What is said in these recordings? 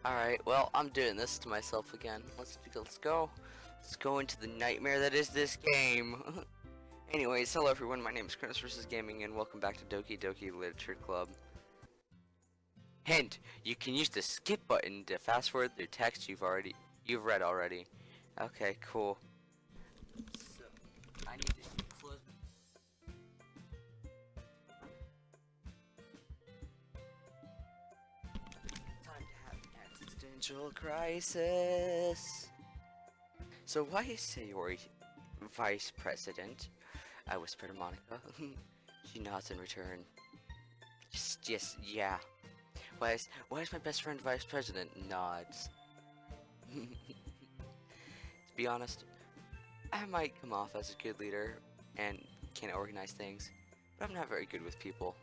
Alright, well, I'm doing this to myself again. Let's go. Let's go into the nightmare that is this game. Anyways, hello everyone, my name is Chris vs. Gaming, and welcome back to Doki Doki Literature Club. Hint, you can use the skip button to fast forward through text you've read already. Okay, cool. So, I need to close. Time to have an existential crisis. So why is Sayori vice president? I whisper to Monica. She nods in return. Just, yeah. Why is my best friend vice president? Nods. To be honest, I might come off as a good leader and can organize things, but I'm not very good with people.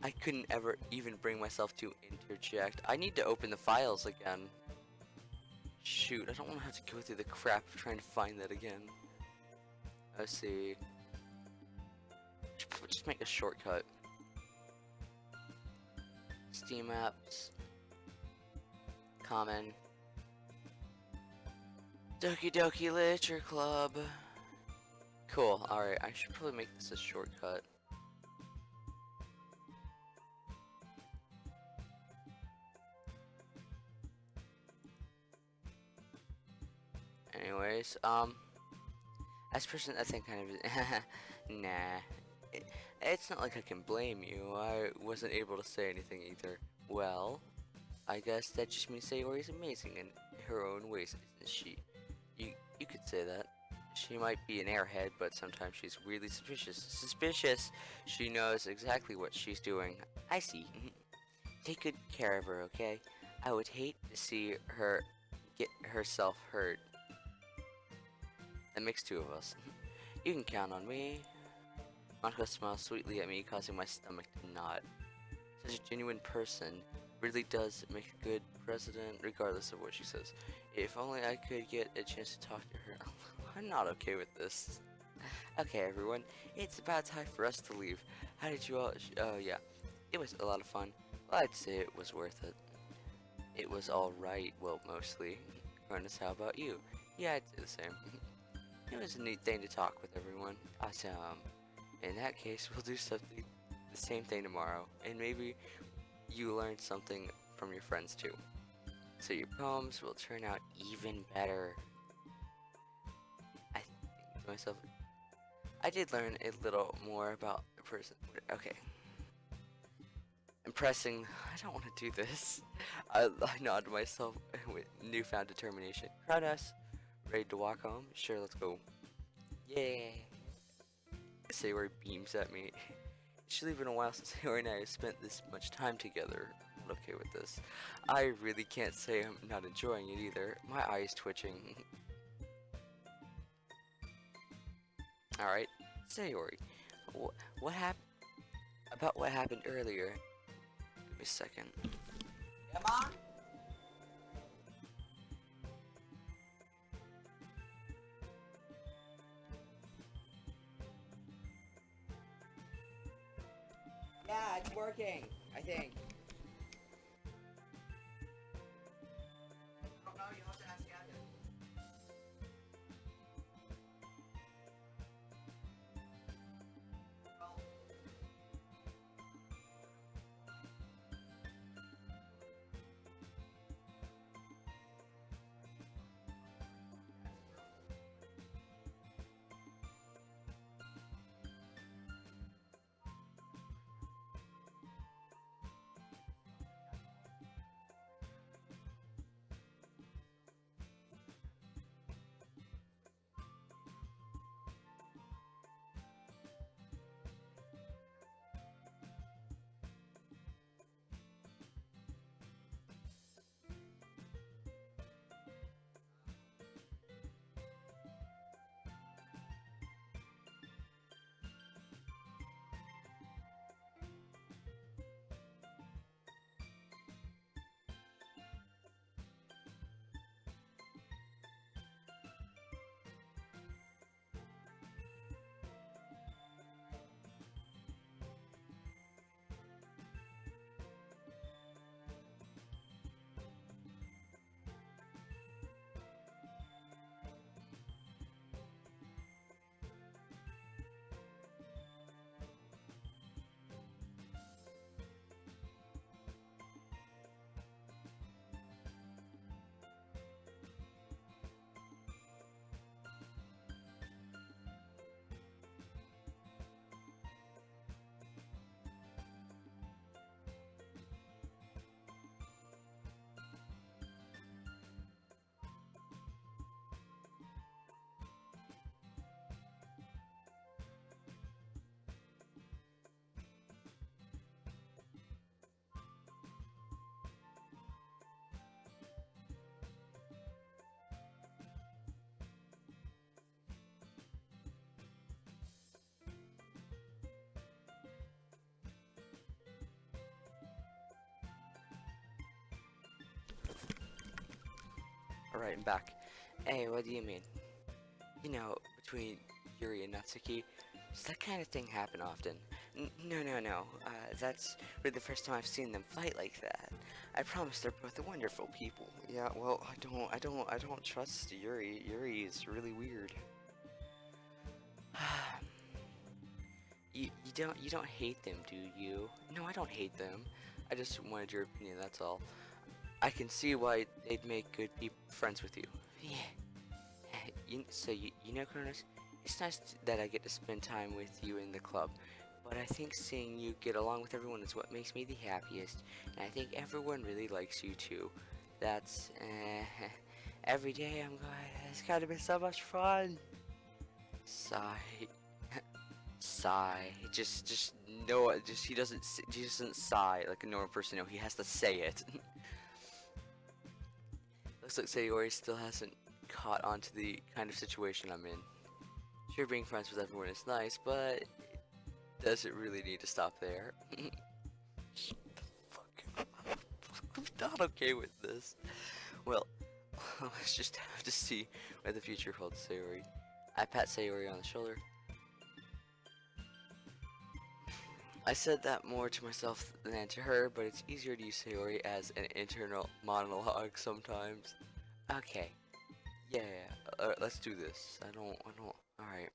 I couldn't ever even bring myself to interject. I need to open the files again. Shoot, I don't want to have to go through the crap of trying to find that again. Let's see. Just make a shortcut. Steam apps. Common. Doki Doki Literature Club. Cool, alright, I should probably make this a shortcut. Anyways, as person, I think kind of, nah. It's not like I can blame you. I wasn't able to say anything either. Well, I guess that just means Sayori is amazing in her own ways, isn't she? You could say that. She might be an airhead, but sometimes she's really suspicious. She knows exactly what she's doing. I see. Take good care of her, okay? I would hate to see her get herself hurt. That makes two of us. You can count on me. Monica smiles sweetly at me, causing my stomach to knot. Such a genuine person really does make a good president, regardless of what she says. If only I could get a chance to talk to her. I'm not okay with this. Okay, everyone, it's about time for us to leave. How did you all? Oh yeah, it was a lot of fun. Well, I'd say it was worth it. It was all right. Well, mostly. Ernest, how about you? Yeah, I'd say the same. It was a neat thing to talk with everyone. Awesome. In that case, we'll do something, the same thing tomorrow, and maybe you learned something from your friends too. So your poems will turn out even better. I think to myself, I did learn a little more about the person. Okay. Impressing. I don't want to do this. I nod to myself with newfound determination. Crowd us. Ready to walk home? Sure, let's go. Yay! Sayori beams at me. It's really been a while since Sayori and I have spent this much time together. I'm not okay with this. I really can't say I'm not enjoying it either. My eye is twitching. Alright, Sayori. What happened? About what happened earlier? Give me a second. Come on! Yeah, it's working, I think. I don't know, you have to ask Gavin. Well, Alright, I'm back. Hey, what do you mean? You know, between Yuri and Natsuki, does that kind of thing happen often? No. That's really the first time I've seen them fight like that. I promise they're both wonderful people. Yeah, well, I don't trust Yuri. Yuri is really weird. You don't hate them, do you? No, I don't hate them. I just wanted your opinion, that's all. I can see why they'd make good people friends with you. Yeah. You know, Kronos, it's nice that I get to spend time with you in the club, but I think seeing you get along with everyone is what makes me the happiest, and I think everyone really likes you too. That's, every day I'm going, it's gotta be so much fun. Sigh. Sigh. Just no. Just he doesn't sigh like a normal person. No, he has to say it. Looks like Sayori still hasn't caught on to the kind of situation I'm in. Sure, being friends with everyone is nice, but does it really need to stop there? Shut the fuck up. I'm not okay with this. Well, let's just have to see what the future holds, Sayori. I pat Sayori on the shoulder. I said that more to myself than to her, but it's easier to use Sayori as an internal monologue sometimes. Okay. Yeah. Let's do this. Alright.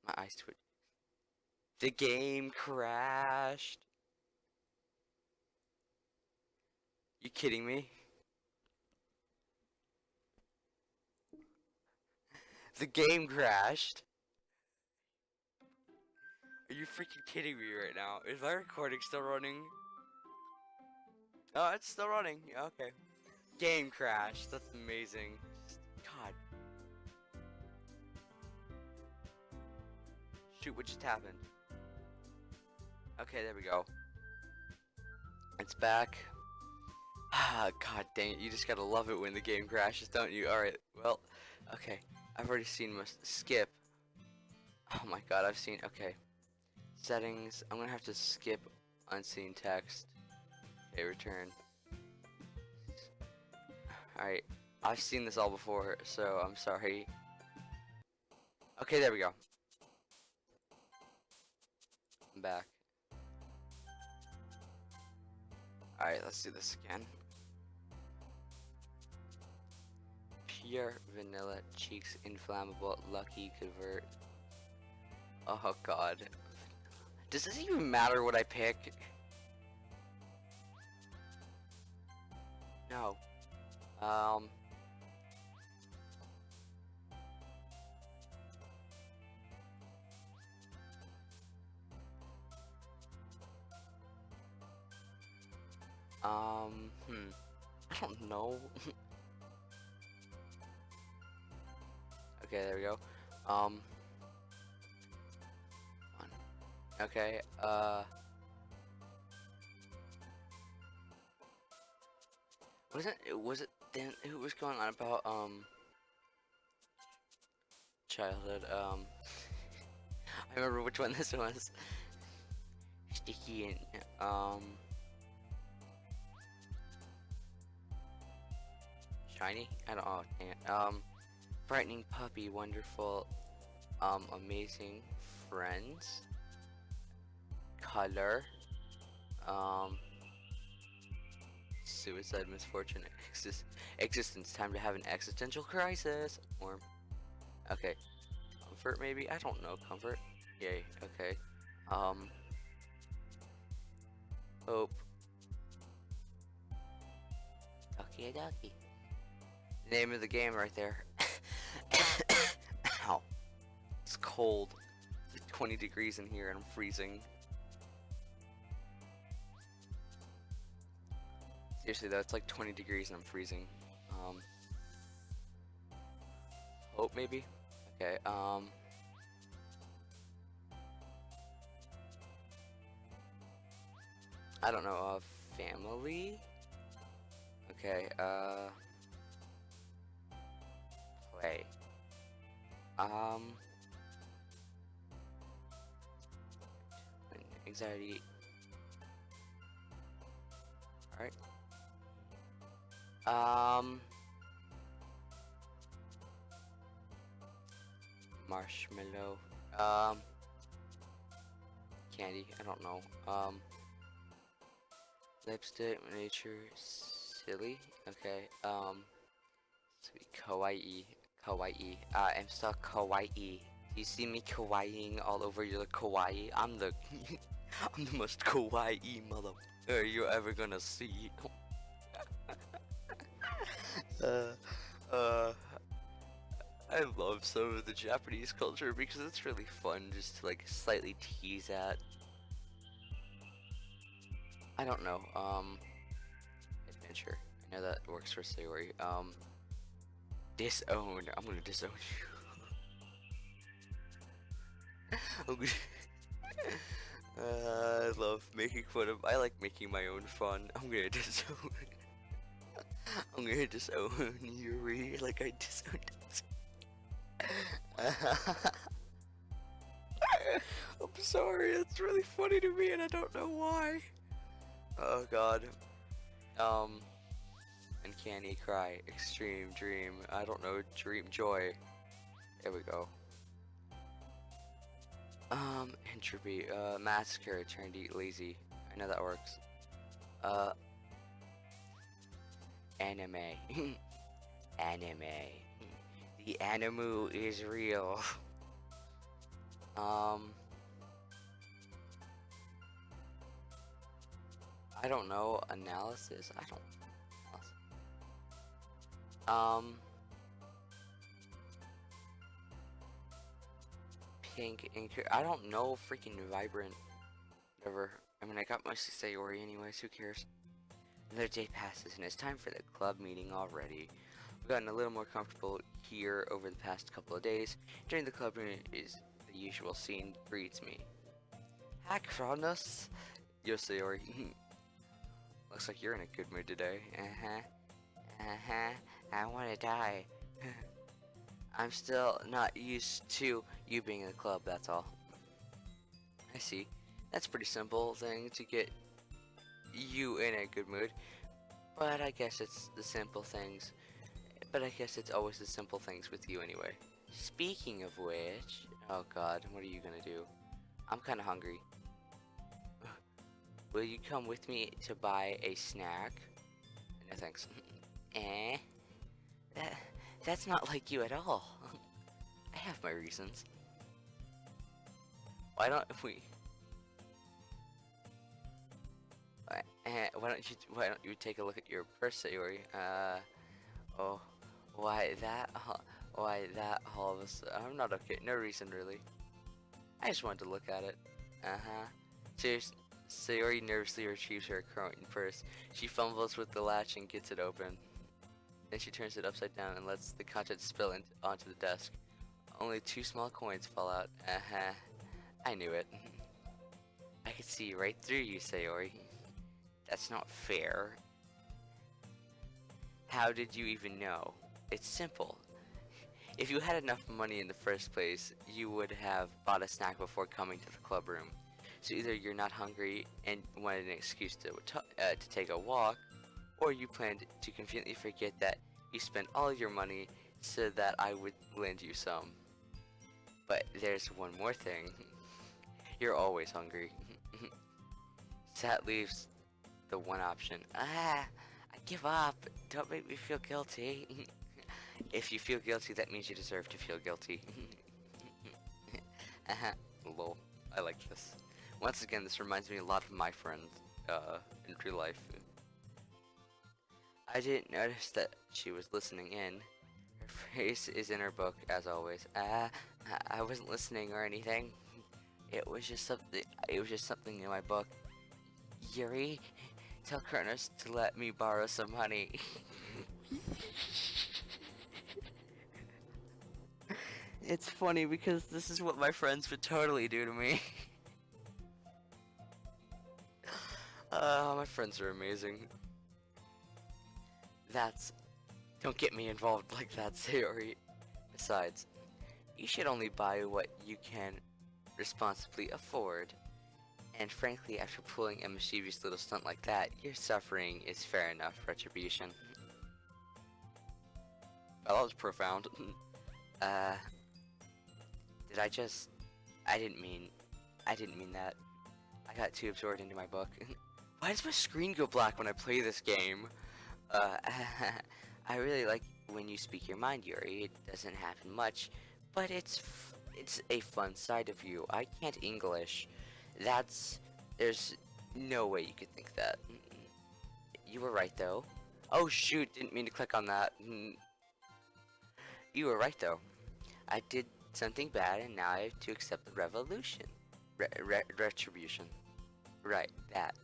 My eyes twitch. The game crashed. You kidding me? The game crashed. Are you freaking kidding me right now? Is my recording still running? Oh, it's still running. Okay. Game crashed. That's amazing. God. Shoot, what just happened? Okay, there we go. It's back. Ah, god dang it. You just gotta love it when the game crashes, don't you? Alright, well, okay. I've already seen my skip. Oh my god, I've seen. Okay. Settings. I'm gonna have to skip unseen text. Okay, return. Alright. I've seen this all before, so I'm sorry. Okay, there we go. I'm back. Alright, let's do this again. Pure vanilla cheeks, inflammable, lucky convert. Oh god. Does this even matter what I pick? No. I don't know. Okay, there we go. One. Okay, was it then who was going on about, childhood, I remember which one this was. Sticky and, shiny? I don't know, dang it. Frightening puppy, wonderful, amazing friends, color, suicide, misfortune, existence, time to have an existential crisis, or, okay, comfort maybe? I don't know, comfort, yay, okay, hope, Doki Doki. Name of the game right there. Ow. It's cold. It's like 20 degrees in here and I'm freezing. Seriously though, it's like 20 degrees and I'm freezing. Hope maybe? Okay, I don't know, family? Okay, play. Anxiety. Alright. marshmallow, candy, I don't know, lipstick, nature, silly, okay, sweet, kawaii, kawaii, I'm so kawaii. You see me kawaiiing all over your kawaii? I'm the I'm the most kawaii mother you're ever gonna see. uh, uh, I love some of the Japanese culture because it's really fun just to like slightly tease at. I don't know, adventure. I know that works for Sayori. Disown. I'm gonna disown you. I'm gonna I love making fun of. I like making my own fun. I'm gonna disown. I'm gonna disown Yuri like I disowned. I'm sorry. It's really funny to me, and I don't know why. Oh God. Uncanny cry. Extreme dream. I don't know. Dream joy. There we go. Entropy, massacre, trendy, lazy. I know that works. Anime. Anime. The animu is real. I don't know. Analysis? I don't. Pink ink. I don't know. Freaking vibrant. Whatever. I mean, I got my Sayori anyways. Who cares? Another day passes, and it's time for the club meeting already. We've gotten a little more comfortable here over the past couple of days. During the club meeting is the usual scene greets me. Hi, Kronos. Yo, Sayori. Looks like you're in a good mood today. I want to die. I'm still not used to you being in the club, that's all. I see. That's a pretty simple thing to get you in a good mood. But I guess it's the simple things. But I guess it's always the simple things with you anyway. Speaking of which... Oh God, what are you gonna do? I'm kinda hungry. Will you come with me to buy a snack? No thanks. That's not like you at all. I have my reasons. Why don't we... why don't you take a look at your purse, Sayori? Oh, why that all of a sudden? I'm not okay. No reason really. I just wanted to look at it. Seriously, Sayori nervously retrieves her coin purse. She fumbles with the latch and gets it open. Then she turns it upside down and lets the contents spill onto the desk. Only 2 small coins fall out. I knew it. I could see right through you, Sayori. That's not fair. How did you even know? It's simple. If you had enough money in the first place, you would have bought a snack before coming to the club room. So either you're not hungry and wanted an excuse to take a walk, or you planned to conveniently forget that you spent all your money so that I would lend you some. But there's one more thing. You're always hungry. So that leaves the one option. I give up. Don't make me feel guilty. If you feel guilty, that means you deserve to feel guilty. Lol. I like this. Once again, this reminds me a lot of my friends in real life. I didn't notice that she was listening in. Her face is in her book, as always. I wasn't listening or anything. It was just something in my book. Yuri, tell Kronos to let me borrow some honey. It's funny because this is what my friends would totally do to me. My friends are amazing. Don't get me involved like that, Sayori. Besides, you should only buy what you can responsibly afford. And frankly, after pulling a mischievous little stunt like that, your suffering is fair enough retribution. Well, that was profound. Did I just... I didn't mean that. I got too absorbed into my book. Why does my screen go black when I play this game? I really like when you speak your mind, Yuri. It doesn't happen much, but it's a fun side of you. I can't English. There's no way you could think that. You were right though. Oh shoot, didn't mean to click on that. You were right though. I did something bad and now I have to accept the revolution. Retribution. Right, that.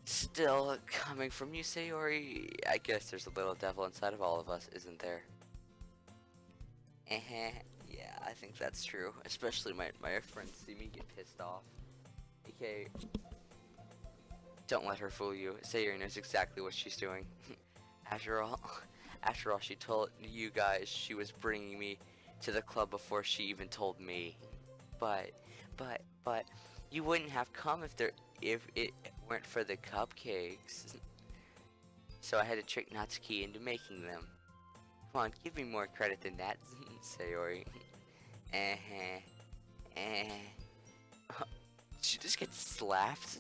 Still coming from you, Sayori. I guess there's a little devil inside of all of us, isn't there? Yeah, I think that's true. Especially my friends see me get pissed off. Okay. Don't let her fool you. Sayori knows exactly what she's doing. After all, she told you guys she was bringing me to the club before she even told me. But, you wouldn't have come if it weren't for the cupcakes. So I had to trick Natsuki into making them. Come on, give me more credit than that, Sayori. She just gets slapped.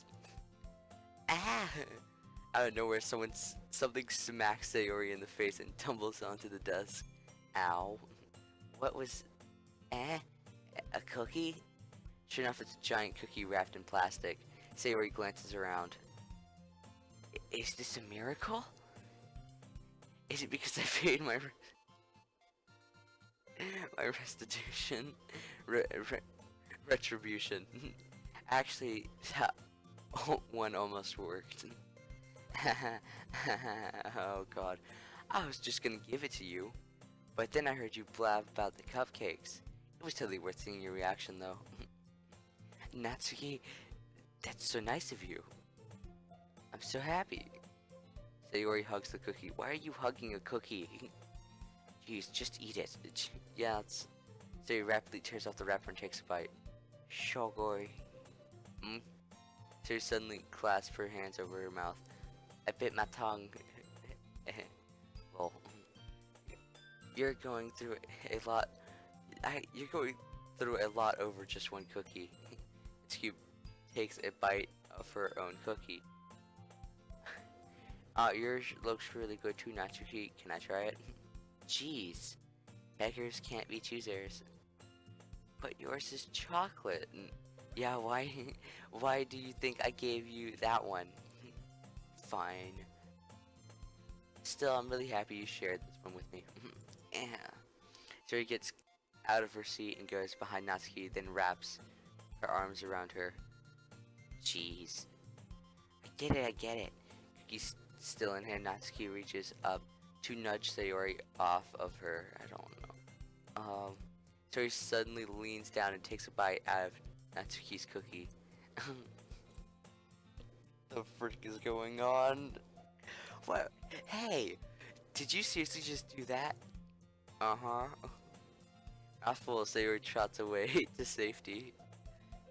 Ah! Out of nowhere, something smacks Sayori in the face and tumbles onto the desk. Ow. What was... A cookie? Sure enough, it's a giant cookie wrapped in plastic. Sayori glances around. Is this a miracle? Is it because I paid my restitution? Retribution. Actually, that one almost worked. Oh god. I was just gonna give it to you. But then I heard you blab about the cupcakes. It was totally worth seeing your reaction though. Natsuki, that's so nice of you. I'm so happy. Sayori hugs the cookie. Why are you hugging a cookie? Jeez, just eat it. Yeah, Sayori rapidly tears off the wrapper and takes a bite. Shogoi. Sayori suddenly clasped her hands over her mouth. I bit my tongue. Lol. You're going through a lot. You're going through a lot over just one cookie. Scoop takes a bite of her own cookie. Yours looks really good too, Natsuki. Can I try it? Jeez. Beggars can't be choosers. But yours is chocolate. Yeah, why do you think I gave you that one? Fine. Still, I'm really happy you shared this one with me. Yeah. Sayori gets out of her seat and goes behind Natsuki, then wraps her arms around her. Jeez. I get it. Cookie's still in hand. Natsuki reaches up to nudge Sayori off of her. I don't know. Sayori suddenly leans down and takes a bite out of Natsuki's cookie. The frick is going on? What? Hey! Did you seriously just do that? Uh-huh. Mouthful, Sayori trots away to safety.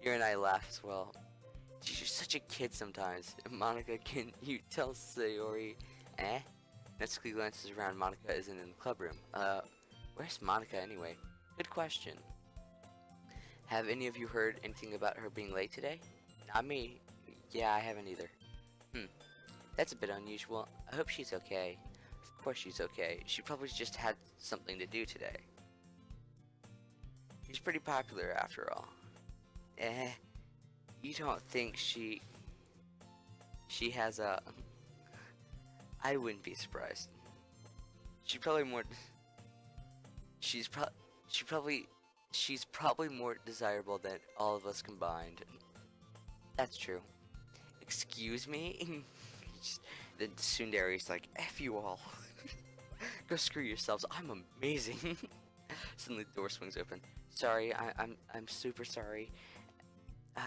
Yuri and I laugh as well. Geez, you're such a kid sometimes. Monica, can you tell Sayori? Natsuki glances around. Monica isn't in the club room. Where's Monica anyway? Good question. Have any of you heard anything about her being late today? Not me. Yeah, I haven't either. That's a bit unusual. I hope she's okay. Of course she's okay. She probably just had something to do today. She's pretty popular after all. You don't think she has a... I wouldn't be surprised. She's probably more desirable than all of us combined. That's true. Excuse me? Then Tsundere's like, F you all. Go screw yourselves. I'm amazing. Suddenly the door swings open. Sorry, I'm super sorry.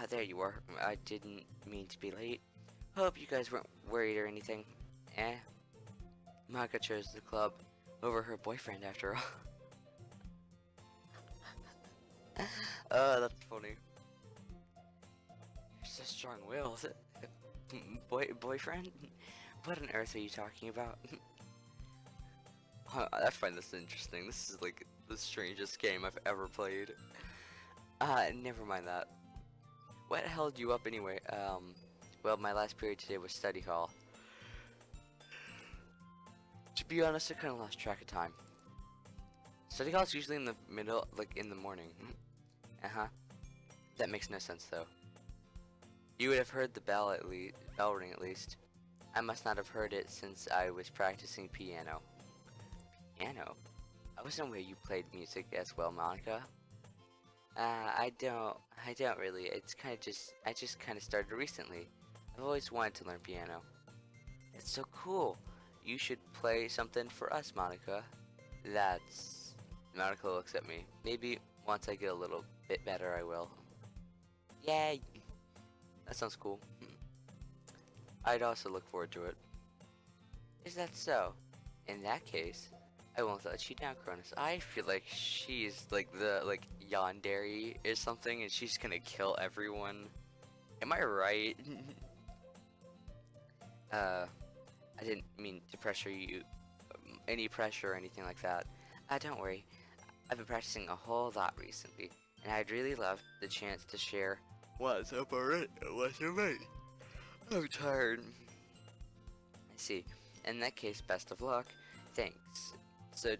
There you are. I didn't mean to be late. Hope you guys weren't worried or anything. Maka chose the club over her boyfriend after all. That's funny. You're so strong-willed. Boyfriend? What on earth are you talking about? I find this interesting. This is like the strangest game I've ever played. Never mind that. What held you up anyway? Well, my last period today was study hall. To be honest, I kind of lost track of time. Study hall is usually in the middle, like in the morning. Uh-huh. That makes no sense though. You would have heard the bell bell ring at least. I must not have heard it since I was practicing piano. Piano? I wasn't aware you played music as well, Monica. I don't really. It's I just kind of started recently. I've always wanted to learn piano. It's so cool. You should play something for us, Monica. That's... Monica looks at me. Maybe once I get a little bit better, I will. Yay! That sounds cool. I'd also look forward to it. Is that so? In that case, I won't let you down, Cronus. I feel like she's like the yandere or something, and she's gonna kill everyone. Am I right? I didn't mean to pressure you, any pressure or anything like that. Don't worry. I've been practicing a whole lot recently, and I'd really love the chance to share what's up already. What's your mate? I'm tired. I see. In that case, best of luck. Thanks. So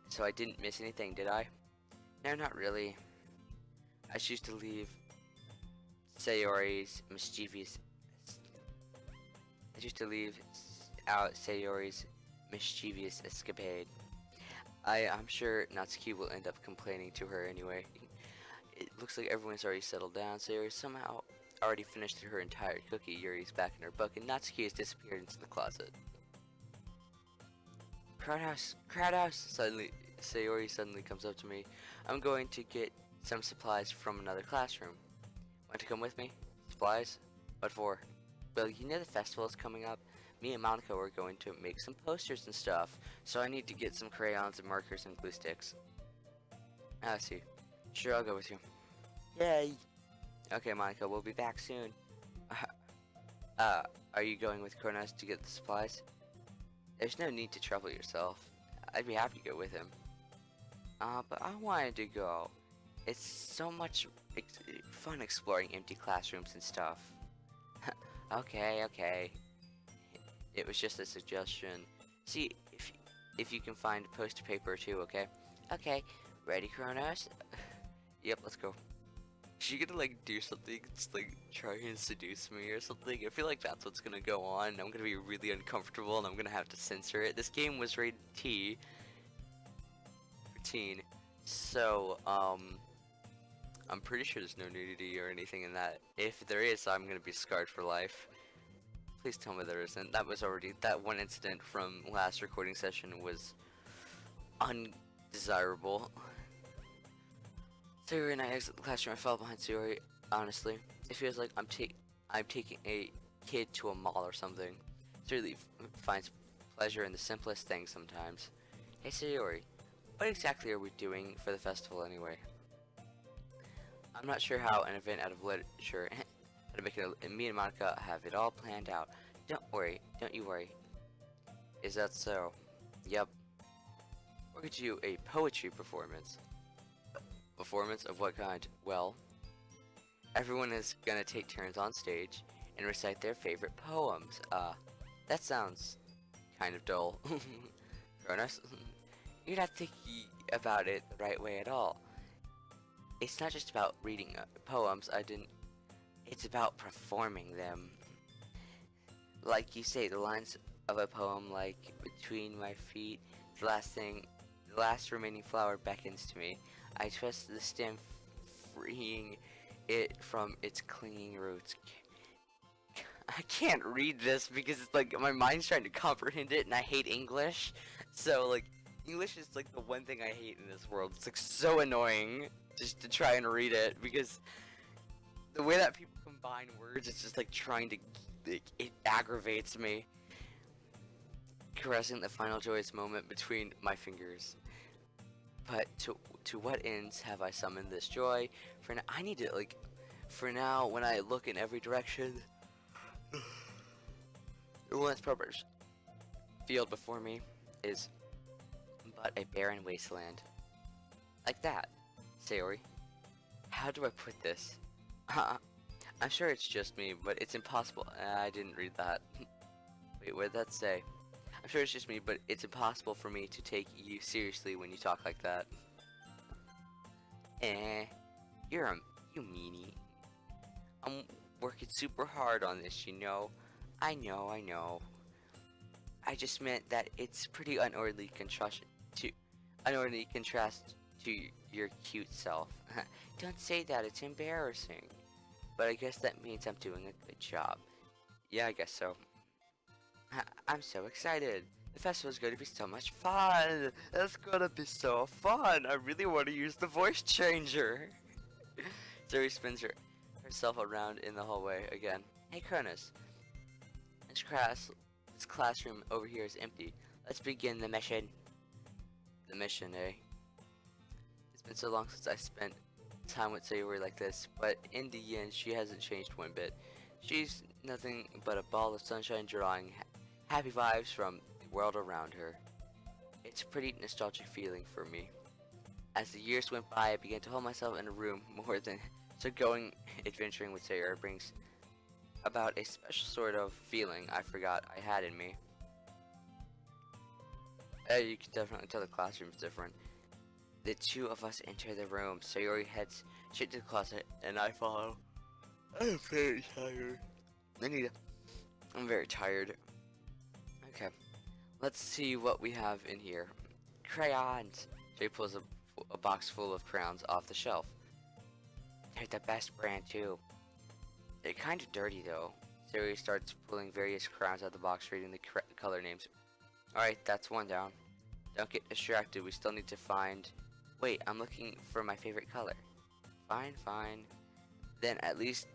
so I didn't miss anything, did I? No, not really. I choose to leave Sayori's mischievous... I choose to leave out Sayori's mischievous escapade. I'm sure Natsuki will end up complaining to her anyway. It looks like everyone's already settled down. Sayori somehow already finished her entire cookie. Yuri's back in her book, and Natsuki has disappeared into the closet. Crowdhouse! Suddenly, Sayori suddenly comes up to me. I'm going to get some supplies from another classroom. Want to come with me? Supplies? What for? Well, you know the festival is coming up. Me and Monica were going to make some posters and stuff, so I need to get some crayons and markers and glue sticks. I see. Sure, I'll go with you. Yay! Okay, Monica, we'll be back soon. Are you going with Kronos to get the supplies? There's no need to trouble yourself. I'd be happy to go with him. But I wanted to go. It's so much fun exploring empty classrooms and stuff. Okay. It was just a suggestion. See if you can find poster paper too, okay? Okay, ready, Kronos? Yep, let's go. Is she gonna like do something, just like try and seduce me or something? I feel like that's what's gonna go on. I'm gonna be really uncomfortable and I'm gonna have to censor it. This game was rated T for teen, so I'm pretty sure there's no nudity or anything in that. If there is, I'm gonna be scarred for life. Please tell me there isn't. That one incident from last recording session was undesirable. Sayori and I exit the classroom. I fell behind Sayori. Honestly, it feels like I'm taking a kid to a mall or something. Sayori finds pleasure in the simplest things sometimes. Hey Sayori, what exactly are we doing for the festival anyway? I'm not sure how an event out of literature how to make it. Me and Monica have it all planned out. Don't you worry. Is that so? Yep. We're going to do a poetry performance. Performance of what kind? Well, everyone is gonna take turns on stage and recite their favorite poems. That sounds kind of dull. Kronos, you're not thinking about it the right way at all. It's not just about reading poems, it's about performing them. Like you say, the lines of a poem like, between my feet, the last remaining flower beckons to me. I twist the stem, freeing it from its clinging roots. I can't read this because it's like my mind's trying to comprehend it and I hate English. So like, English is like the one thing I hate in this world. It's like so annoying just to try and read it because the way that people combine words, it's just like trying to, it aggravates me. Caressing the final joyous moment between my fingers. But to what ends have I summoned this joy? For now, I need to for now, when I look in every direction, the one that's purpose field before me is but a barren wasteland. Like that. Sayori, how do I put this? I'm sure it's just me, but it's impossible. I didn't read that. Wait, what did that say? I'm sure it's just me, but it's impossible for me to take you seriously when you talk like that. Eh, you meanie. I'm working super hard on this, you know. I know. I just meant that it's pretty unordinary contrast to your cute self. Don't say that, it's embarrassing. But I guess that means I'm doing a good job. Yeah, I guess so. I'm so excited. The festival's going to be so much fun. It's gonna be so fun. I really want to use the voice changer. Zoe spins herself around in the hallway again. Hey, Cronus. This classroom over here is empty. Let's begin the mission. The mission, eh? It's been so long since I spent time with Sayori like this, but in the end, she hasn't changed one bit. She's nothing but a ball of sunshine drawing happy vibes from the world around her. It's a pretty nostalgic feeling for me. As the years went by, I began to hold myself in a room more than so going adventuring with Sayori brings about a special sort of feeling I forgot I had in me. You can definitely tell the classroom's different. The two of us enter the room. Sayori heads straight to the closet, and I follow. I'm very tired. I'm very tired. Okay, let's see what we have in here. Crayons. Jay pulls a box full of crayons off the shelf. They're the best brand too. They're kind of dirty though. Sayori starts pulling various crayons out of the box, reading the color names. Alright, that's one down. Don't get distracted, we still need to find... Wait, I'm looking for my favorite color. Fine. Then at least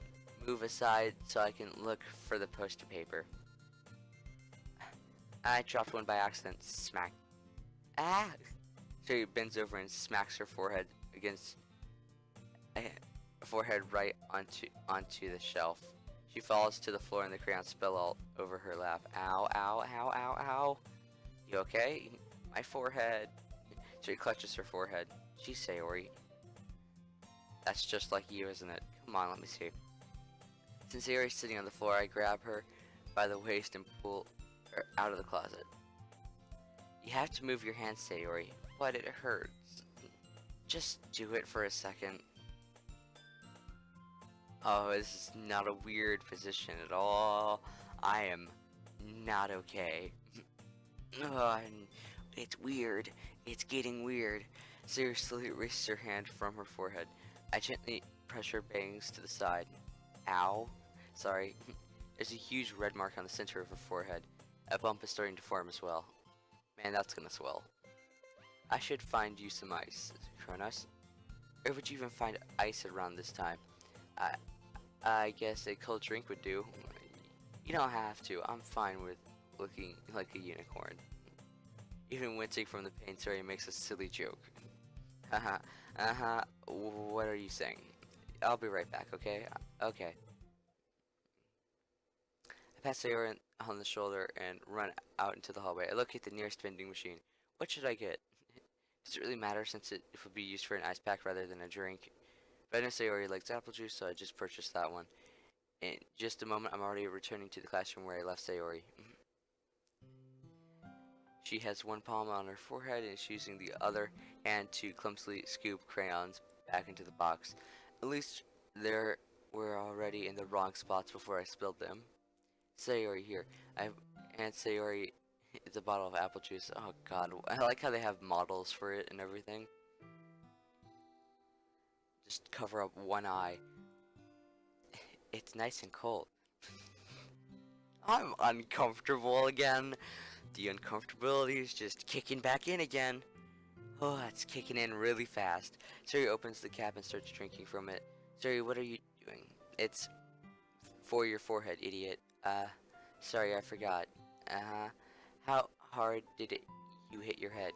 move aside so I can look for the poster paper. I dropped one by accident. Smack. Ah! Sayori bends over and smacks her forehead against... forehead right onto the shelf. She falls to the floor and the crayons spill all over her lap. Ow. You okay? My forehead. She clutches her forehead. She's Sayori. That's just like you, isn't it? Come on, let me see. Since Sayori's sitting on the floor, I grab her by the waist and pull her out of the closet. You have to move your hands, Sayori. But it hurts. Just do it for a second. Oh, this is not a weird position at all. I am not okay. It's weird. It's getting weird. Seriously raises her hand from her forehead. I gently press her bangs to the side. Ow. Sorry. There's a huge red mark on the center of her forehead. A bump is starting to form as well. Man, that's gonna swell. I should find you some ice, Kronos. Where would you even find ice around this time? I guess a cold drink would do. You don't have to. I'm fine with looking like a unicorn. Even wincing from the pain, Sayori makes a silly joke. Haha, what are you saying? I'll be right back, okay? Okay. I pass Sayori on the shoulder and run out into the hallway. I locate the nearest vending machine. What should I get? Does it really matter since it would be used for an ice pack rather than a drink? But I know Sayori likes apple juice, so I just purchased that one. In just a moment, I'm already returning to the classroom where I left Sayori. She has one palm on her forehead and is using the other hand to clumsily scoop crayons back into the box. At least they were already in the wrong spots before I spilled them. Sayori here. I hand Sayori the bottle of apple juice. Oh god, I like how they have models for it and everything. Just cover up one eye. It's nice and cold. I'm uncomfortable again. The uncomfortability is just kicking back in again. Oh, it's kicking in really fast. Sayori opens the cap and starts drinking from it. Sayori, what are you doing? It's for your forehead, idiot. Sorry, I forgot. How hard did you hit your head?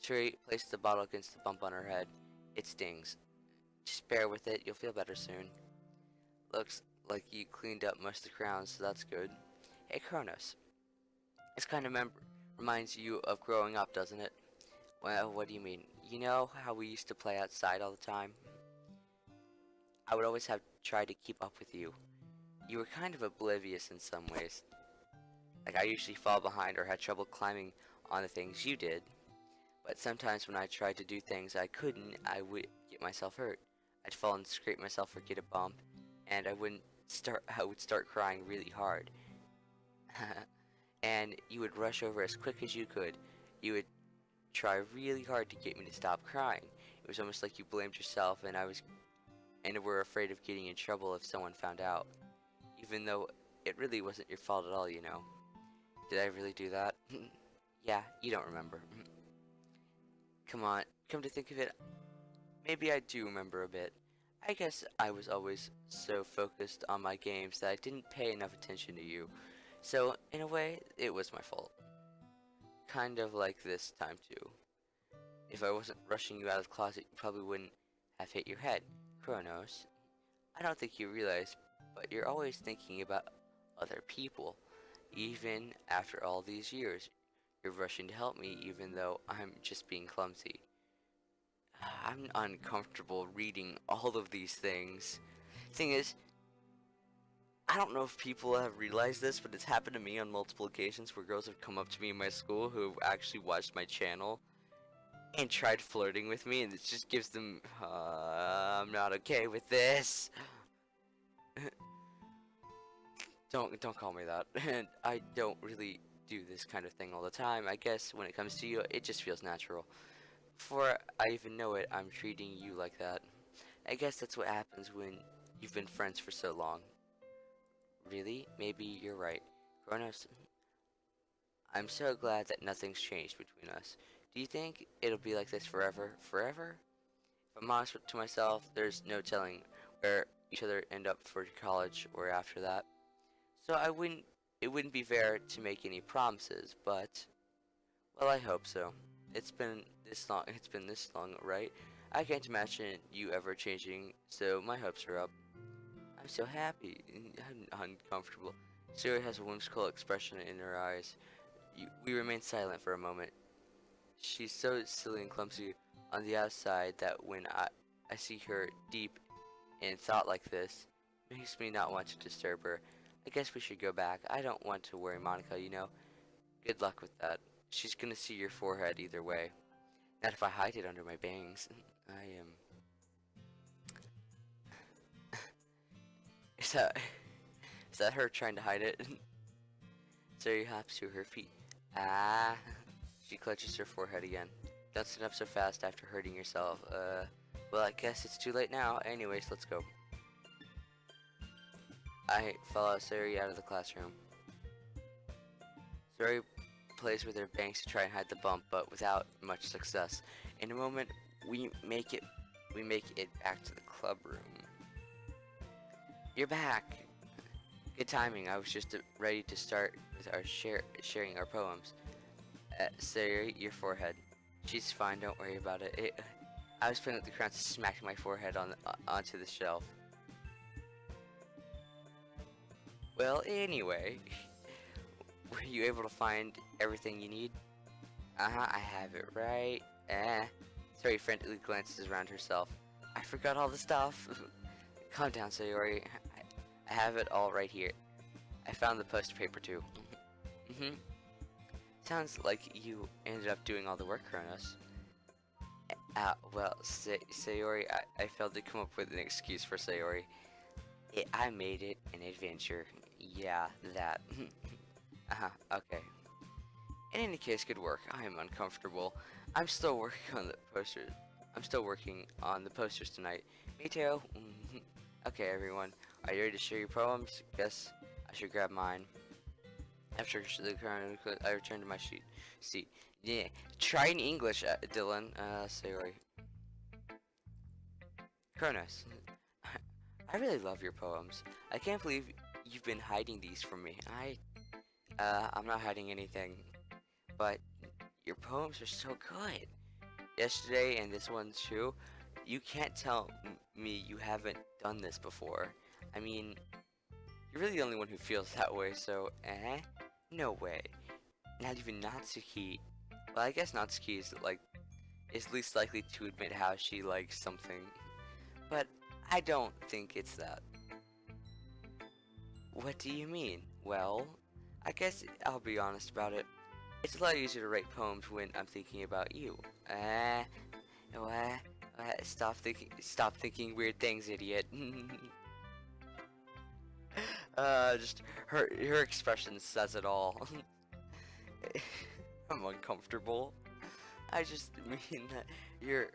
Sayori placed the bottle against the bump on her head. It stings. Just bear with it, you'll feel better soon. Looks like you cleaned up most of the crowns, so that's good. Hey, Kronos. This kind of reminds you of growing up, doesn't it? Well, what do you mean? You know how we used to play outside all the time? I would always have tried to keep up with you. You were kind of oblivious in some ways. Like, I usually fall behind or had trouble climbing on the things you did. But sometimes when I tried to do things I couldn't, I would get myself hurt. I'd fall and scrape myself or get a bump, and I would start crying really hard. And you would rush over as quick as you could. You would try really hard to get me to stop crying. It was almost like you blamed yourself and were afraid of getting in trouble if someone found out. Even though it really wasn't your fault at all, you know. Did I really do that? Yeah, you don't remember. Come on, come to think of it, maybe I do remember a bit. I guess I was always so focused on my games that I didn't pay enough attention to you. So, in a way, it was my fault. Kind of like this time too. If I wasn't rushing you out of the closet, you probably wouldn't have hit your head. Kronos, I don't think you realize, but you're always thinking about other people. Even after all these years, you're rushing to help me even though I'm just being clumsy. I'm uncomfortable reading all of these things. Thing is, I don't know if people have realized this, but it's happened to me on multiple occasions where girls have come up to me in my school who have actually watched my channel and tried flirting with me, and it just gives them, I'm not okay with this. Don't call me that. And I don't really do this kind of thing all the time. I guess when it comes to you, it just feels natural. Before I even know it, I'm treating you like that. I guess that's what happens when you've been friends for so long. Really? Maybe you're right. Kronos, I'm so glad that nothing's changed between us. Do you think it'll be like this forever? Forever? If I'm honest to myself, there's no telling where each other end up for college or after that. So it wouldn't be fair to make any promises, but, well, I hope so. It's been this long, right? I can't imagine you ever changing, so my hopes are up. I'm so happy. I'm uncomfortable. Sarah has a whimsical expression in her eyes. We remain silent for a moment. She's so silly and clumsy on the outside that when I see her deep in thought like this, it makes me not want to disturb her. I guess we should go back. I don't want to worry Monica, you know. Good luck with that. She's gonna see your forehead either way. Not if I hide it under my bangs. I am. Is that is that her trying to hide it? Sari hops to her feet. Ah. She clutches her forehead again. Don't sit up so fast after hurting yourself. Well, I guess it's too late now. Anyways, let's go. I follow Sari out of the classroom. Sari plays with her bangs to try and hide the bump, but without much success. In a moment, we make it back to the club room. You're back. Good timing. I was just ready to start with our sharing our poems. Sari, your forehead. She's fine. Don't worry about it. I was playing with the crayons, smacking my forehead onto the shelf. Well, anyway, were you able to find everything you need? I have it right. Sari frantically glances around herself. I forgot all the stuff. Calm down, Sayori. I have it all right here. I found the poster paper too. Sounds like you ended up doing all the work, Kronos. Well, Sayori, I failed to come up with an excuse for Sayori. I made it an adventure. Yeah, that. Okay. In any case, good work. I am uncomfortable. I'm still working on the posters tonight. Me too. Okay, everyone. Are you ready to share your poems? Guess I should grab mine. After the current, I return to my seat. Yeah. Try in English, Dylan. Sayori. Kronos. I really love your poems. I can't believe you've been hiding these from me. I'm not hiding anything. But your poems are so good. Yesterday and this one too. You can't tell me you haven't done this before. I mean, you're really the only one who feels that way, so, no way. Not even Natsuki. Well, I guess Natsuki is, like, is least likely to admit how she likes something. But I don't think it's that. What do you mean? Well, I guess I'll be honest about it. It's a lot easier to write poems when I'm thinking about you. What? Stop thinking weird things, idiot. Just her expression says it all. I'm uncomfortable. I just mean that you're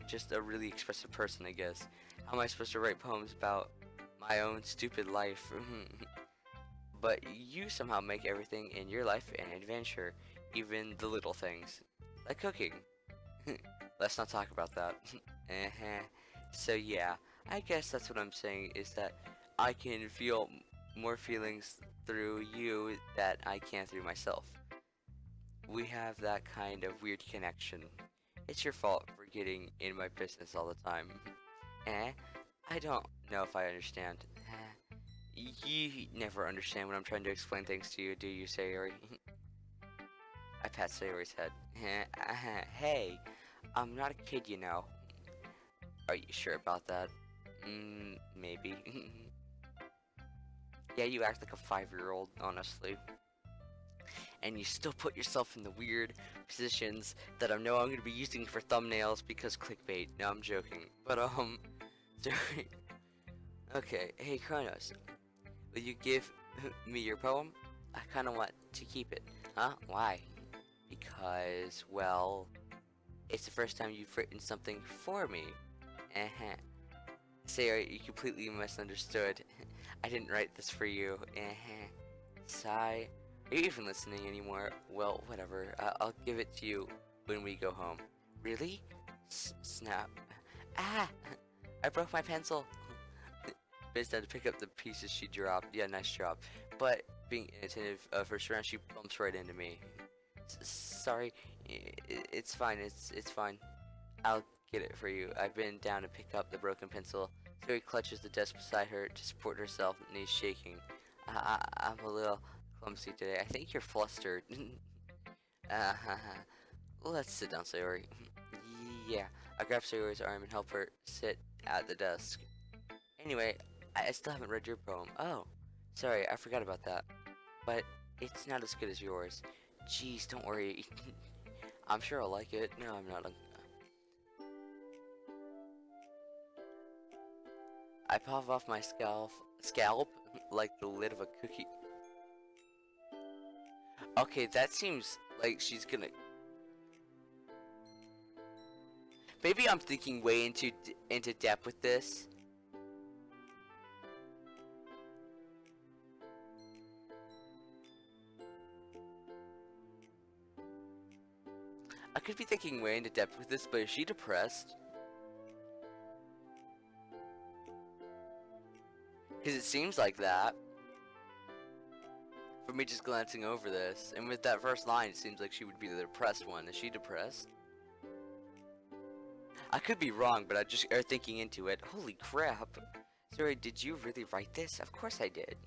just a really expressive person, I guess. How am I supposed to write poems about my own stupid life? But you somehow make everything in your life an adventure, even the little things, like cooking. Let's not talk about that. So yeah, I guess that's what I'm saying is that I can feel more feelings through you that I can through myself. We have that kind of weird connection. It's your fault for getting in my business all the time. Eh? I don't know if I understand. You never understand when I'm trying to explain things to you, do you, Sayori? I pat Sayori's head. Hey, I'm not a kid, you know. Are you sure about that? Maybe. Yeah, you act like a 5-year-old, honestly. And you still put yourself in the weird positions that I know I'm going to be using for thumbnails because clickbait. No, I'm joking. But, sorry. Okay, hey, Kronos. Will you give me your poem? I kind of want to keep it. Huh? Why? Because, well, it's the first time you've written something for me. Sarah, you completely misunderstood. I didn't write this for you. Sigh. Are you even listening anymore? Well, whatever. I'll give it to you when we go home. Really? Snap. Ah! I broke my pencil. Biz had to pick up the pieces she dropped. Yeah, nice job. But being inattentive first round, she bumps right into me. Sorry. It's fine. It's fine. I'll get it for you. I've been down to pick up the broken pencil. Zoe clutches the desk beside her to support herself, knees shaking. I'm a little clumsy today. I think you're flustered. Let's sit down, Sayori. Yeah. I grab Sayori's arm and help her sit at the desk. Anyway, I still haven't read your poem. Oh, sorry, I forgot about that. But it's not as good as yours. Jeez, don't worry. I'm sure I'll like it. No, I'm not. I pop off my scalp like the lid of a cookie. Okay, that seems like she's gonna. Maybe I'm thinking way into depth with this. I could be thinking way into depth with this, but is she depressed? Because it seems like that. For me just glancing over this. And with that first line, it seems like she would be the depressed one. Is she depressed? I could be wrong, but I just are thinking into it. Holy crap. Sorry, did you really write this? Of course I did.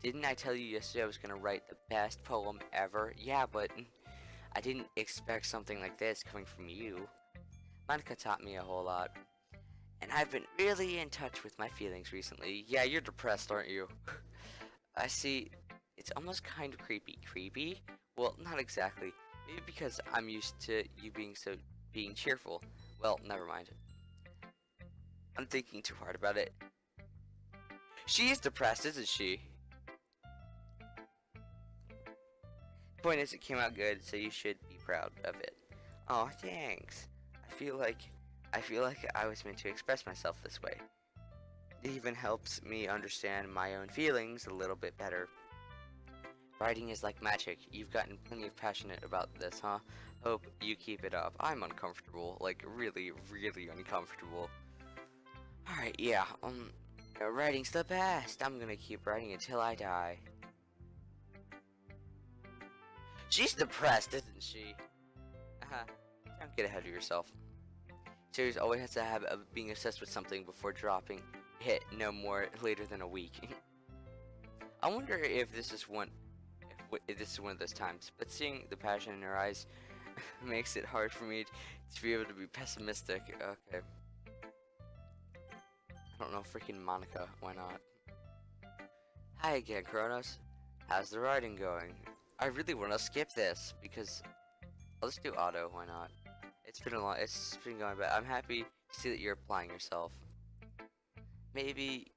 Didn't I tell you yesterday I was going to write the best poem ever? Yeah, but I didn't expect something like this coming from you. Monica taught me a whole lot. And I've been really in touch with my feelings recently. Yeah, you're depressed, aren't you? I see. It's almost kind of creepy. Creepy? Well, not exactly. Maybe because I'm used to you being cheerful. Well, never mind. I'm thinking too hard about it. She is depressed, isn't she? Point is, it came out good, so you should be proud of it. Oh, thanks. I feel like I was meant to express myself this way. It even helps me understand my own feelings a little bit better. Writing is like magic. You've gotten plenty of passionate about this, huh? Hope you keep it up. I'm uncomfortable, like really, really uncomfortable. Alright, yeah, writing's the best. I'm gonna keep writing until I die. She's depressed, isn't she? Don't get ahead of yourself. Series always has to have a habit of being obsessed with something before dropping hit no more later than a week. I wonder if this is one of those times, but seeing the passion in her eyes makes it hard for me to be able to be pessimistic. Okay. I don't know, freaking Monica. Why not? Hi again, Kronos. How's the writing going? I really want to skip this because let's do auto. Why not? It's been a long. It's been going bad. I'm happy to see that you're applying yourself. Maybe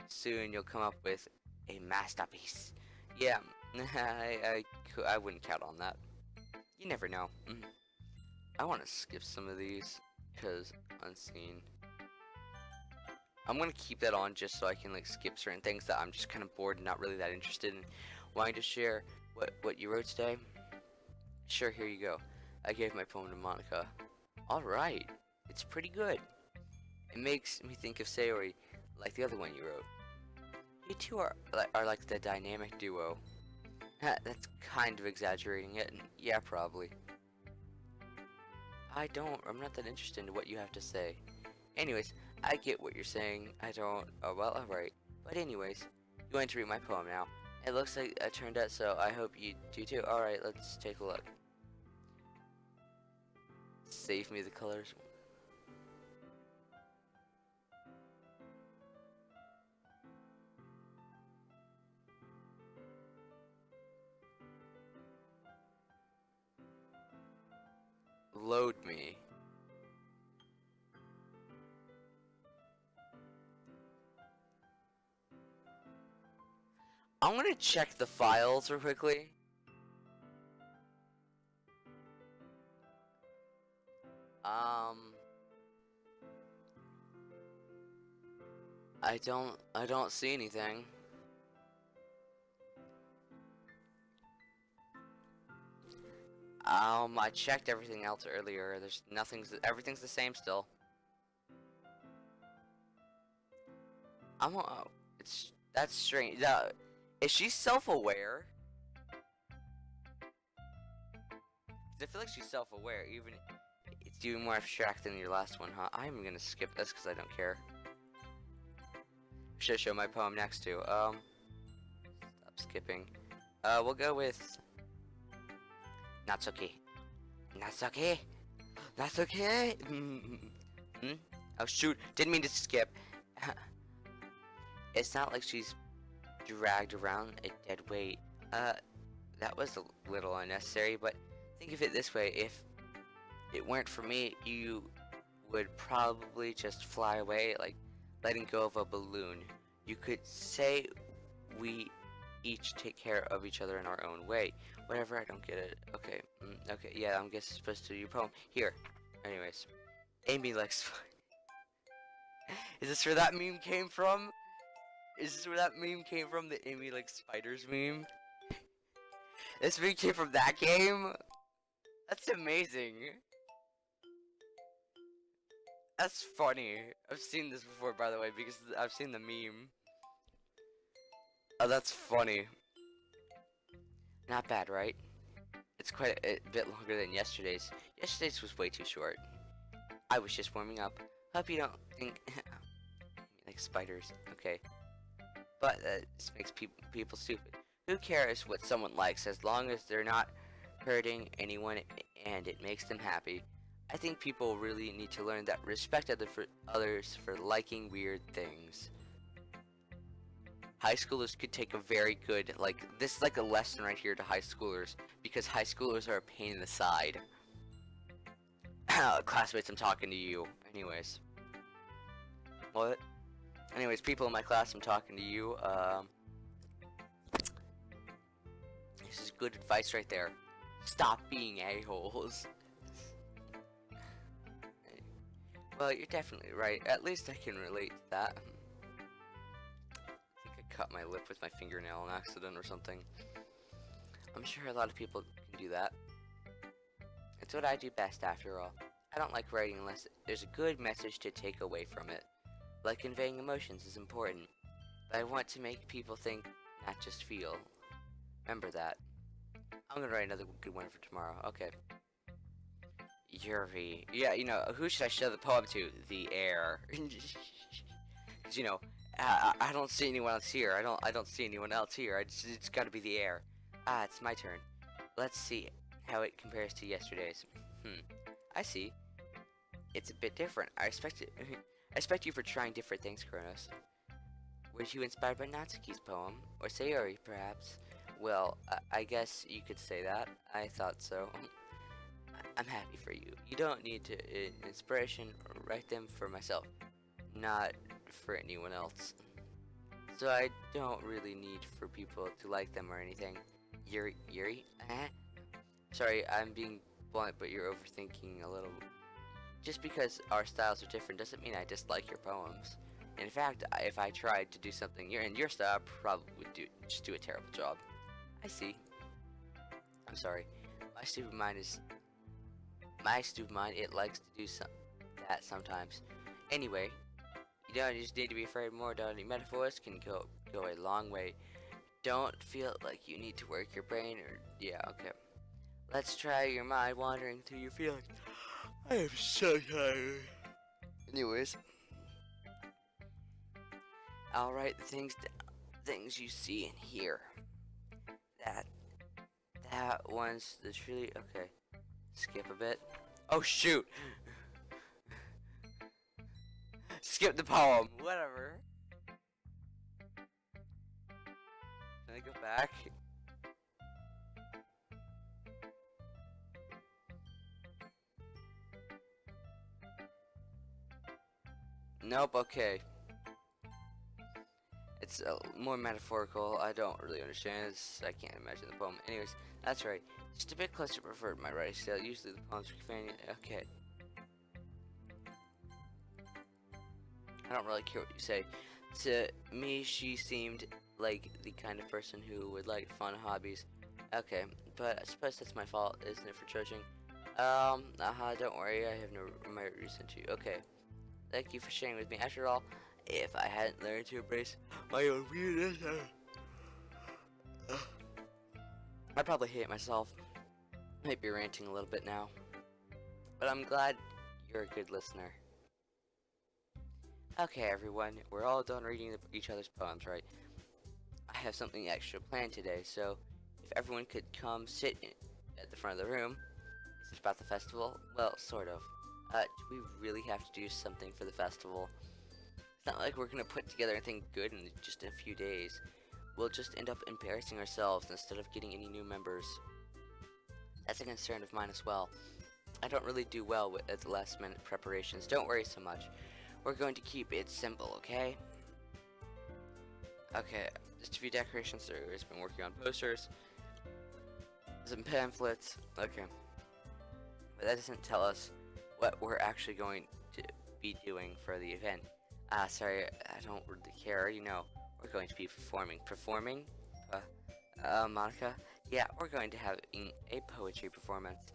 soon you'll come up with a masterpiece. Yeah, I wouldn't count on that. You never know. I want to skip some of these because unseen. I'm gonna keep that on just so I can like skip certain things that I'm just kind of bored and not really that interested in wanting to share what you wrote today. Sure, here you go. I gave my poem to Monica. All right, it's pretty good. It makes me think of Sayori, like the other one you wrote. You two are like the dynamic duo. That's kind of exaggerating it. Yeah, probably. I'm not that interested in what you have to say. Anyways, I get what you're saying. I don't. Oh, well, alright. But anyways, you want to read my poem now. It looks like it turned out, so I hope you do too. Alright, let's take a look. Save me the colors. Load me. I'm gonna check the files real quickly. I don't see anything. I checked everything else earlier. Everything's the same still. That's strange. Is she self-aware? 'Cause I feel like she's self-aware, it's even more abstract than your last one, huh? I'm gonna skip this because I don't care. Should show my poem next to. Stop skipping. We'll go with Natsuki. Natsuki. Natsuki. Oh shoot! Didn't mean to skip. It's not like she's dragged around a dead weight. That was a little unnecessary, but think of it this way, if it weren't for me, you would probably just fly away, like letting go of a balloon. You could say we each take care of each other in our own way. Whatever, I don't get it. Okay, okay, yeah, I'm guessing it's supposed to do your poem. Here. Anyways. Amy likes... Is this where that meme came from? Is this where that meme came from? The Amy likes spiders meme? This meme came from that game? That's amazing. That's funny. I've seen this before, by the way, because I've seen the meme. Oh, that's funny. Not bad, right? It's quite a bit longer than yesterday's. Yesterday's was way too short. I was just warming up. Hope you don't think... like spiders, okay. But this makes people stupid. Who cares what someone likes as long as they're not hurting anyone and it makes them happy? I think people really need to learn that respect others for liking weird things. High schoolers could take a very good, this is like a lesson right here to high schoolers, because high schoolers are a pain in the side. Classmates, I'm talking to you. Anyways. What? Anyways, people in my class, I'm talking to you. This is good advice right there. Stop being a-holes. Well, you're definitely right. At least I can relate to that. I think I cut my lip with my fingernail on accident or something. I'm sure a lot of people can do that. It's what I do best, after all. I don't like writing unless there's a good message to take away from it. Like conveying emotions is important, but I want to make people think, not just feel. Remember that. I'm gonna write another good one for tomorrow. Okay. Yuri. Yeah, you know, who should I show the poem to? The air. Cause you know, I don't see anyone else here. I don't see anyone else here. It's gotta be the air. It's my turn. Let's see. how it compares to yesterday's. I see. It's a bit different. I expect it. I expect you for trying different things, Kronos. Were you inspired by Natsuki's poem? Or Sayori, perhaps? Well, I guess you could say that. I thought so. I'm happy for you. You don't need to inspiration or write them for myself. Not for anyone else. So I don't really need for people to like them or anything. Yuri? Sorry, I'm being blunt, but you're overthinking a little. Just because our styles are different doesn't mean I dislike your poems. In fact, if I tried to do something in your style, I probably would just do a terrible job. I see. I'm sorry. My stupid mind, it likes to do that sometimes. Anyway, you don't just need to be afraid. More dotty metaphors can go a long way. Don't feel like you need to work your brain or yeah, okay. Let's try your mind wandering through your feelings. I am so tired. Anyways, I'll write the things you see and hear. That one's the truly okay. Skip a bit. Oh shoot! Skip the poem. Whatever. Can I go back? Nope. Okay. It's more metaphorical. I don't really understand. I can't imagine the poem. Anyways, that's right. Just a bit closer preferred my writing style. Usually the poems are companion. Okay. I don't really care what you say. To me, she seemed like the kind of person who would like fun hobbies. Okay, but I suppose that's my fault, isn't it, for judging? Don't worry. I have no reason to. Okay. Thank you for sharing with me. After all, if I hadn't learned to embrace my own weirdness, I'd probably hate myself. Might be ranting a little bit now. But I'm glad you're a good listener. Okay, everyone, we're all done reading each other's poems, right? I have something extra planned today, so if everyone could come sit at the front of the room. Is it about the festival? Well, sort of. Do we really have to do something for the festival? It's not like we're gonna put together anything good in just a few days. We'll just end up embarrassing ourselves instead of getting any new members. That's a concern of mine as well. I don't really do well with last minute preparations. Don't worry so much. We're going to keep it simple, okay? Okay, just a few decorations. There's been working on posters, some pamphlets. Okay, but that doesn't tell us what we're actually going to be doing for the event. Sorry, I don't really care. You know, we're going to be performing. Performing? Monica? Yeah, we're going to have a poetry performance.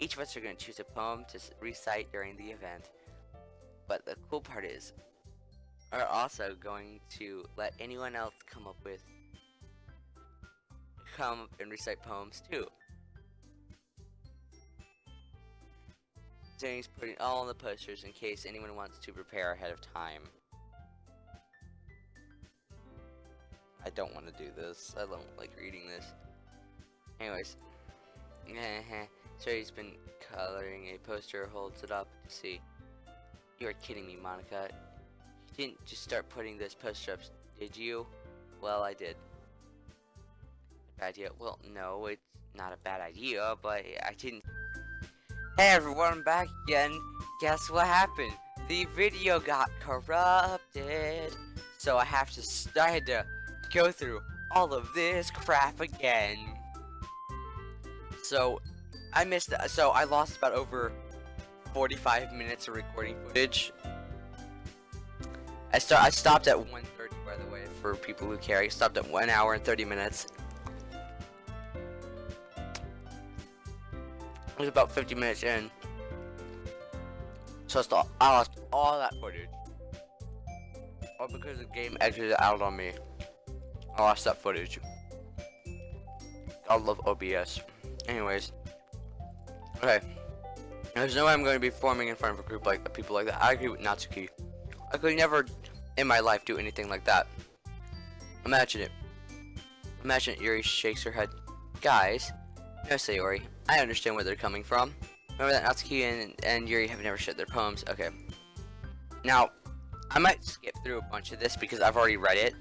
Each of us are going to choose a poem to recite during the event. But the cool part is, we're also going to let anyone else come up and recite poems too. James putting all on the posters in case anyone wants to prepare ahead of time. I don't want to do this. I don't like reading this. Anyways. So he's been coloring a poster, holds it up to see. You are kidding me, Monica. You didn't just start putting this poster up, did you? Well, I did. Bad idea. Well, no, it's not a bad idea, but I didn't. Hey everyone, I'm back again. Guess what happened? The video got corrupted. So I had to go through all of this crap again. So I missed that. So I lost about over 45 minutes of recording footage. I stopped at 1:30, by the way, for people who care. I stopped at 1 hour and 30 minutes. It was about 50 minutes in. So I lost all that footage. All because the game exited out on me. I lost that footage. I love OBS. Anyways. Okay. There's no way I'm going to be forming in front of a group like people like that. I agree with Natsuki. I could never in my life do anything like that. Imagine it. Imagine it. Yuri shakes her head. Guys, No, Sayori. I understand where they're coming from. Remember that Natsuki and Yuri have never shared their poems? Okay. Now, I might skip through a bunch of this because I've already read it.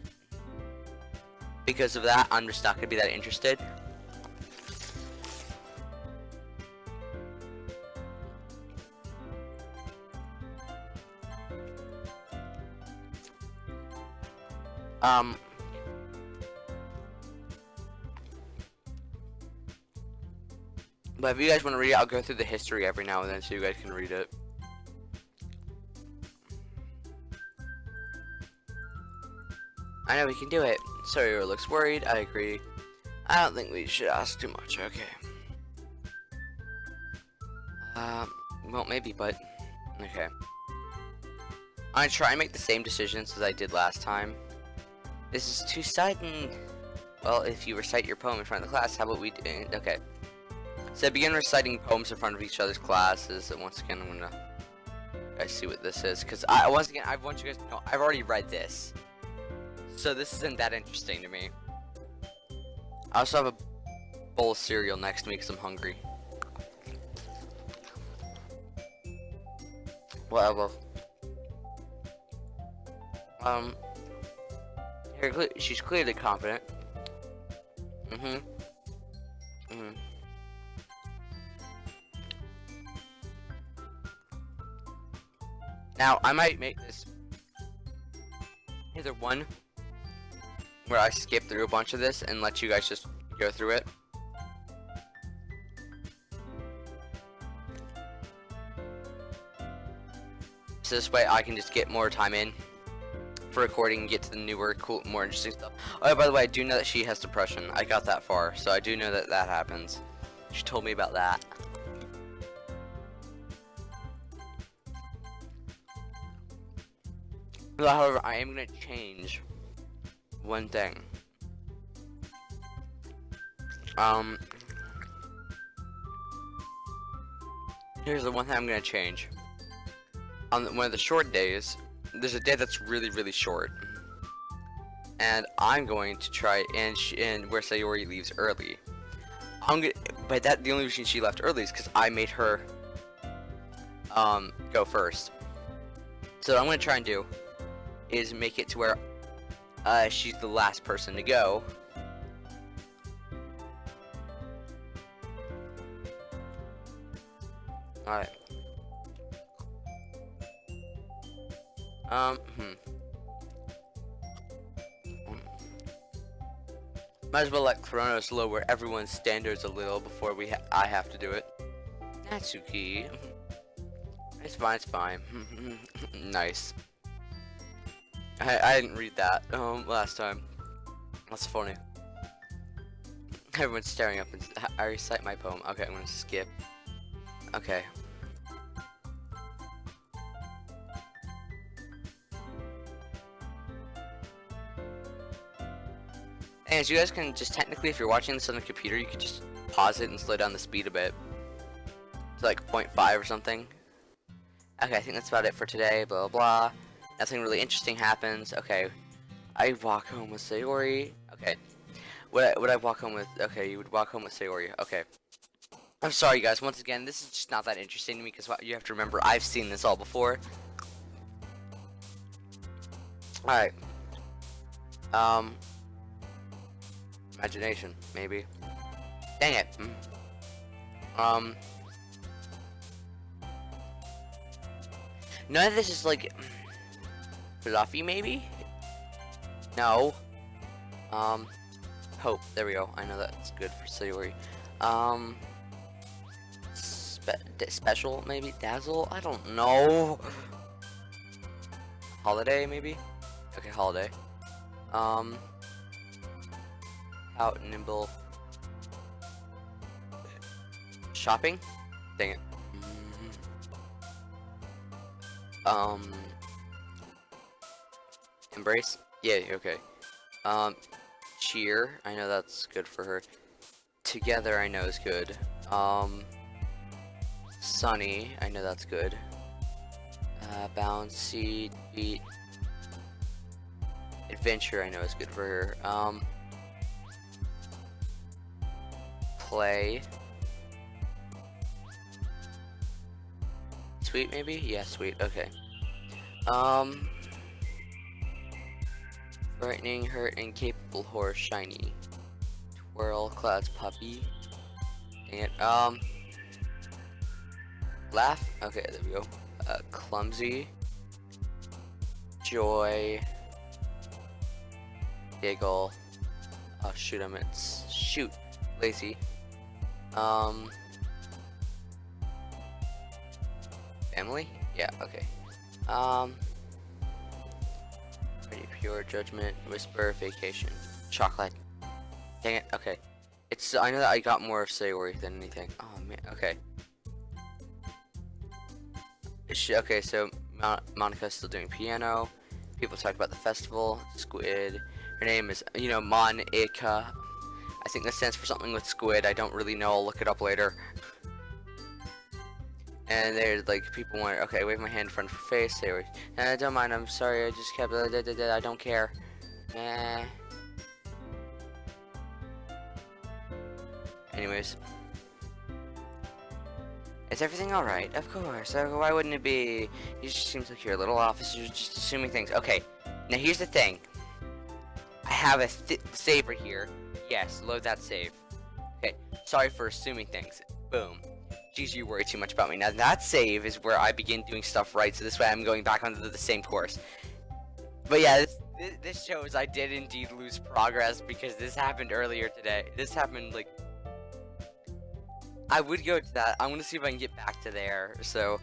Because of that, I'm just not going to be that interested. But if you guys want to read it, I'll go through the history every now and then so you guys can read it. I know we can do it. Sayori looks worried. I agree. I don't think we should ask too much. Okay. Well, maybe, but okay. I'm gonna try and make the same decisions as I did last time. This is two-sided. Well, if you recite your poem in front of the class, how about we do it? Okay. So begin reciting poems in front of each other's classes. And once again, I'm gonna guys see what this is, because I want you guys to know I've already read this, so this isn't that interesting to me. I also have a bowl of cereal next to me because I'm hungry. Whatever. Here, she's clearly confident. Now, I might make this either one where I skip through a bunch of this and let you guys just go through it. So this way I can just get more time in for recording and get to the newer, cool, more interesting stuff. Oh, by the way, I do know that she has depression. I got that far, so I do know that that happens. She told me about that. However, I am going to change one thing. Here's the one thing I'm going to change. On one of the short days, there's a day that's really, really short. And I'm going to try and where Sayori leaves early. But the only reason she left early is because I made her go first. So what I'm going to try and do is make it to where she's the last person to go. Alright. Might as well let Chronos lower everyone's standards a little before I have to do it. Natsuki. It's fine, it's fine. Nice. I didn't read that last time. That's funny. Everyone's staring up and I recite my poem. Okay, I'm gonna skip. Okay. And as you guys can just technically, if you're watching this on the computer, you can just pause it and slow down the speed a bit to like 0.5 or something. Okay, I think that's about it for today. Blah blah. Nothing really interesting happens. Okay, I walk home with Sayori. Okay, would I walk home with? Okay, you would walk home with Sayori. Okay, I'm sorry guys. Once again, this is just not that interesting to me because you have to remember I've seen this all before. All right. Imagination, maybe. Dang it. None of this is like philosophy, maybe? No. Hope. There we go. I know that's good for Sayori. Special, maybe? Dazzle? I don't know. Holiday, maybe? Okay, holiday. Out, nimble. Shopping? Dang it. Embrace? Yeah, okay. Cheer, I know that's good for her. Together, I know is good. Sunny, I know that's good. Bouncy, beat. Adventure, I know is good for her. play. Sweet, maybe? Yeah, sweet. Okay. Frightening, hurt, incapable, horror, shiny. Twirl, clouds, puppy. Dang it. Laugh. Okay, there we go. Clumsy. Joy. Giggle. Oh, shoot, I meant shoot. Lazy. Family? Yeah, okay. Pretty pure, judgment, whisper, vacation. Chocolate. Dang it, okay. I know that I got more of Sayori than anything. Oh man, okay. Okay, so Monica's still doing piano. People talk about the festival. Squid. Her name is, Monica. I think that stands for something with squid. I don't really know. I'll look it up later. And there's like people want. Okay, wave my hand in front of her face. Sayori. Don't mind. I'm sorry. I just kept. I don't care. Anyways. Is everything alright? Of course. Why wouldn't it be? You just seems like you're a little off. You're just assuming things. Okay. Now here's the thing. I have a save right here. Yes, load that save. Okay. Sorry for assuming things. Boom. Jeez, you worry too much about me. Now that save is where I begin doing stuff right. So this way I'm going back onto the same course. But yeah, this shows I did indeed lose progress because this happened earlier today. This happened like. I would go to that. I'm gonna see if I can get back to there. So,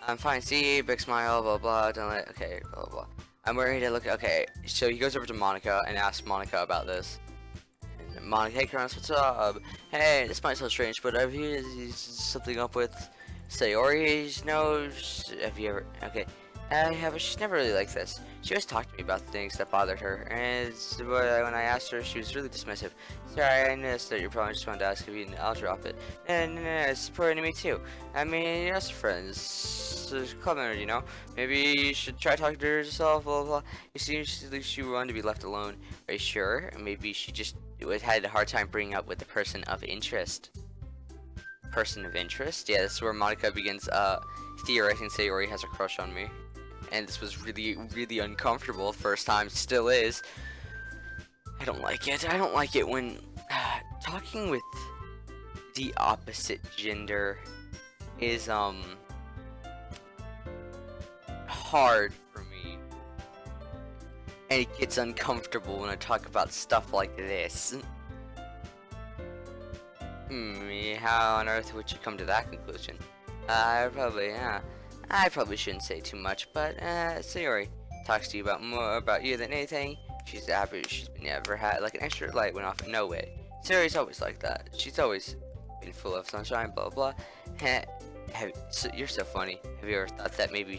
I'm fine. See, big smile, blah blah. Don't let. Okay, blah blah. I'm ready to look. Okay, so he goes over to Monica and asks Monica about this. And Monica, hey Kronos, what's up? Hey, this might sound strange, but I've heard something up with Sayori. Knows? Have you ever? Okay, I have. She's never really like this. She always talked to me about things that bothered her, and when I asked her, she was really dismissive. Sorry, I noticed that you probably just wanted to ask if you. I'll drop it. No, it's important to me too. I mean, you're also friends. So club member, Maybe you should try talking to her yourself. Blah blah. You seem like she wanted to be left alone. Are you sure? Maybe she just had a hard time bringing up with the person of interest. Person of interest? Yeah, this is where Monica begins theorizing Sayori has a crush on me. And this was really, really uncomfortable first time, still is. I don't like it. I don't like it when talking with the opposite gender is hard for me. And it gets uncomfortable when I talk about stuff like this. How on earth would you come to that conclusion? I probably shouldn't say too much, but Sayori talks to you about more about you than anything. She's happy she's never had like an extra light went off. No way. Sayori's always like that. She's always been full of sunshine. Blah blah. You're so funny. Have you ever thought that maybe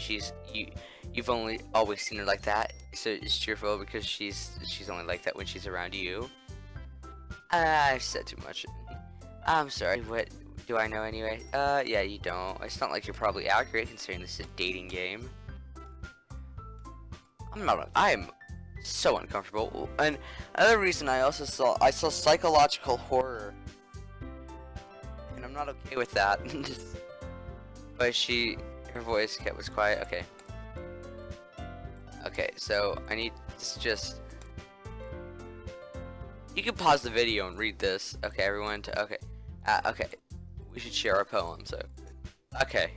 you've only always seen her like that? So it's cheerful because she's only like that when she's around you. I've said too much. I'm sorry. What? Do I know anyway? Yeah, you don't. It's not like you're probably accurate considering this is a dating game. I am so uncomfortable. And another reason I saw psychological horror. And I'm not okay with that. But her voice was quiet. Okay. Okay, so I need to just. You can pause the video and read this. Okay, everyone. Okay. Okay. We should share our poem, so. Okay.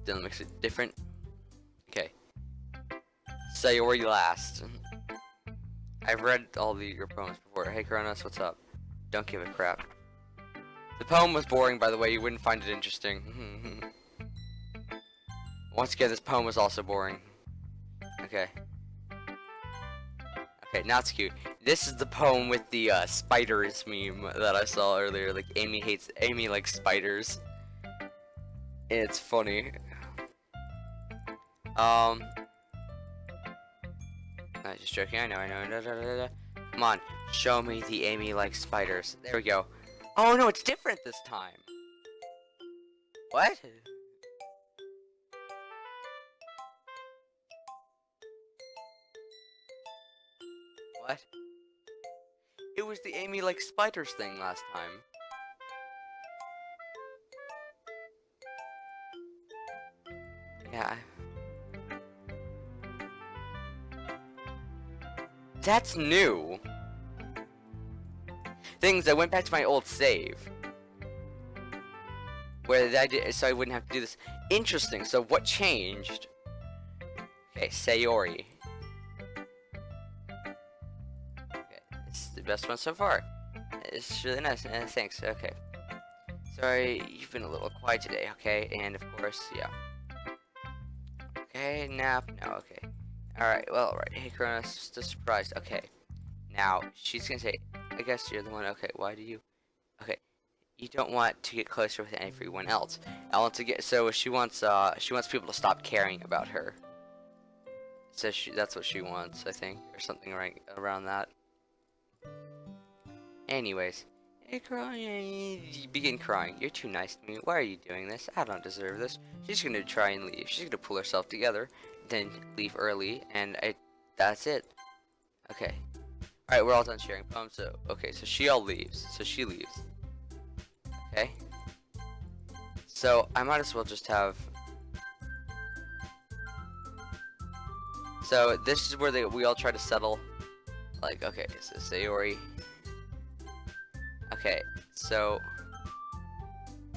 Then makes it different. Okay. Sayori last. I've read all your poems before. Hey Kronos, what's up? Don't give a crap. The poem was boring, by the way. You wouldn't find it interesting. Once again, this poem was also boring. Okay. Okay, now it's cute. This is the poem with the spiders meme that I saw earlier. Like Amy likes spiders. It's funny. I'm just joking. I know. Come on, show me the Amy likes spiders. There we go. Oh no, it's different this time. What? What? It was the Amy likes spiders thing last time. Yeah. That's new. Things, I went back to my old save. Where I did, so I wouldn't have to do this. Interesting, so what changed? Okay, Sayori. Okay, it's the best one so far. It's really nice, thanks, okay. Sorry, you've been a little quiet today, okay? And of course, yeah. Okay, nap, no, okay. Alright, well, alright. Hey, Kronos, just surprised. Okay. Now, she's gonna say, I guess you're the one, okay, why do you... Okay. You don't want to get closer with everyone else. I want to get, so she wants people to stop caring about her. So that's what she wants, I think, or something right around that. Anyways. Hey, crying. You begin crying. You're too nice to me. Why are you doing this? I don't deserve this. She's gonna try and leave. She's gonna pull herself together, then leave early, and that's it. Okay. Alright, we're all done sharing poems, so, okay, so she all leaves. So she leaves. Okay. So, I might as well just have... So, this is where we all try to settle. Like, okay, so Sayori... Okay, so...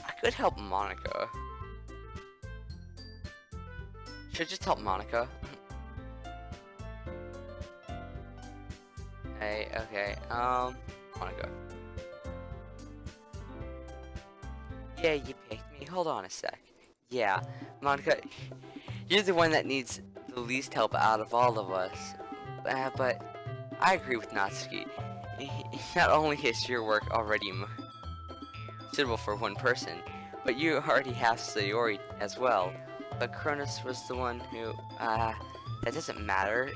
I could help Monica. Should I just help Monica? Hey, okay, Monica. Yeah, you picked me. Hold on a sec. Yeah, Monica, you're the one that needs the least help out of all of us. But I agree with Natsuki. Not only is your work already suitable for one person, but you already have Sayori as well. But Kronos was the one who, that doesn't matter.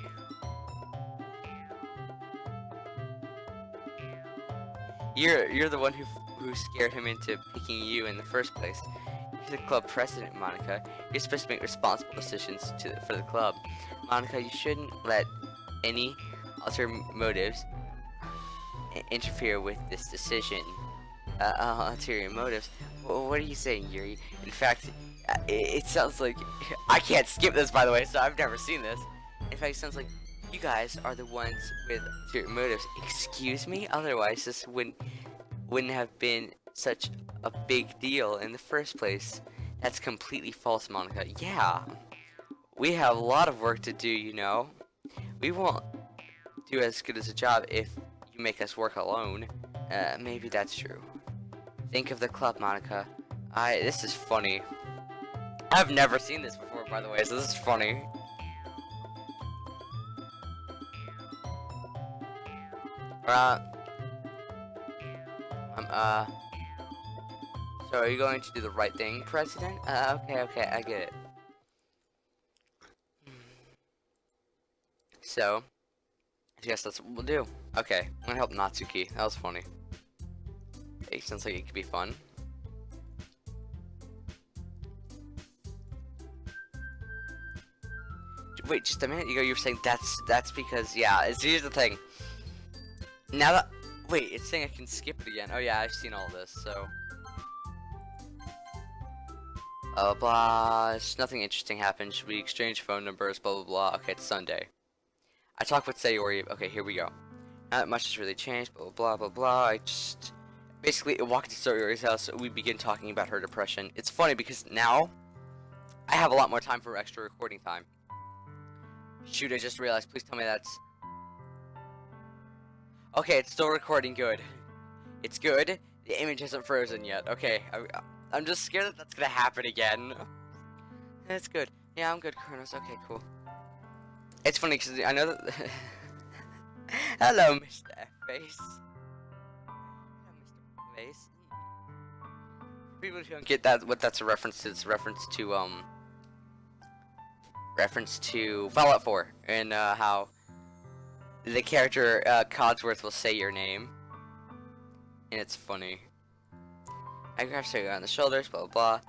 You're the one who scared him into picking you in the first place. You're the club president, Monica. You're supposed to make responsible decisions for the club. Monica, you shouldn't let any ulterior motives interfere with this decision. Ulterior motives? Well, what are you saying, Yuri? In fact, it sounds like... I can't skip this, by the way, so I've never seen this. In fact, it sounds like you guys are the ones with ulterior motives. Excuse me? Otherwise, this wouldn't have been such a big deal in the first place. That's completely false, Monica. Yeah. We have a lot of work to do, you know. We won't do as good as a job if you make us work alone. Maybe that's true. Think of the club, Monica. This is funny. I've never seen this before, by the way, so this is funny. So are you going to do the right thing, President? Okay, I get it. So, I guess that's what we'll do. Okay, I'm gonna help Natsuki. That was funny. It sounds like it could be fun. Wait, just a minute ago you were saying that's because, yeah, here's the thing. Now that, wait, it's saying I can skip it again. Oh yeah, I've seen all this, so. Blah, nothing interesting happened. Should we exchange phone numbers, blah, blah, blah. Okay, it's Sunday. I talked with Sayori. Okay, here we go. Not much has really changed, blah, blah, blah, blah. I just... Basically, walked to Sayori's house, we begin talking about her depression. It's funny because now, I have a lot more time for extra recording time. Shoot, I just realized. Please tell me that's... Okay, it's still recording good. It's good. The image hasn't frozen yet. Okay, I'm just scared that that's gonna happen again. That's good. Yeah, I'm good, Kronos. Okay, cool. It's funny because I know that... Hello, Mr. F-Face. Hello, Mr. Face. For people who don't get that, what that's a reference to, it's a reference to Fallout 4, and how the character Codsworth will say your name, and it's funny. I grab Sayori on the shoulders, blah blah blah.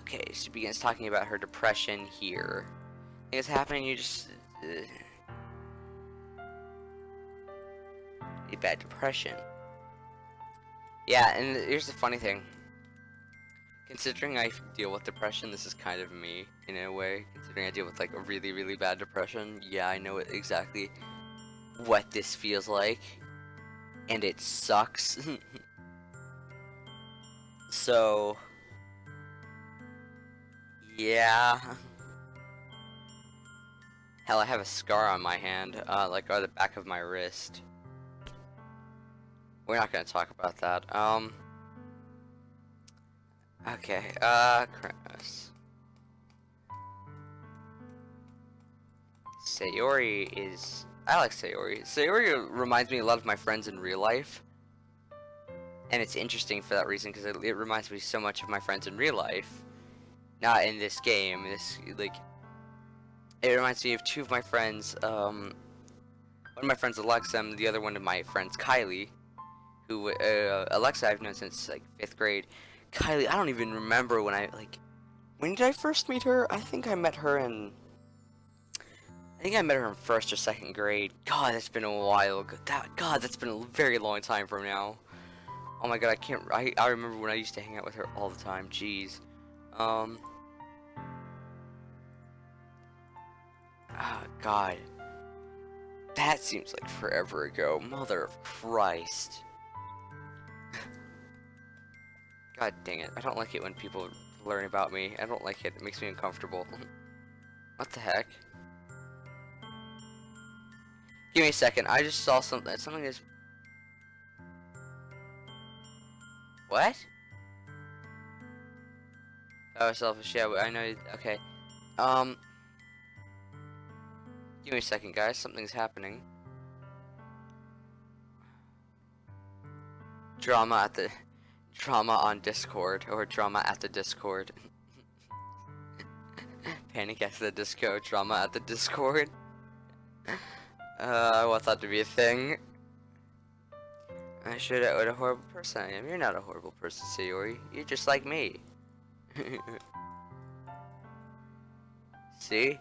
Okay, she begins talking about her depression here. I think it's happening. You just a bad depression. Yeah, and here's the funny thing. Considering I deal with depression, this is kind of me in a way. Considering I deal with like a really, really bad depression, yeah, I know exactly what this feels like, and it sucks. So, yeah. Hell, I have a scar on my hand, like on the back of my wrist. We're not gonna talk about that. Okay, Kronos. Sayori is... I like Sayori. Sayori reminds me a lot of my friends in real life. And it's interesting for that reason, because it reminds me so much of my friends in real life. Not in this game. It reminds me of two of my friends, one of my friends Alexa, and the other one of my friends Kylie. Who, Alexa I've known since, like, 5th grade. Kylie, I don't even remember when when did I first meet her? I think I met her in 1st or 2nd grade. God, that's been a while. God, that's been a very long time from now. Oh my god, I remember when I used to hang out with her all the time. Jeez. Oh god. That seems like forever ago. Mother of Christ. God dang it. I don't like it when people learn about me. I don't like it. It makes me uncomfortable. What the heck? Give me a second. I just saw something. Something is... What? Oh, selfish. Yeah, I know. Okay. Give me a second, guys. Something's happening. Drama on Discord, or drama at the Discord. Panic at the Disco, drama at the Discord. I want that to be a thing. What a horrible person I am. You're not a horrible person, Sayori. You're just like me. See?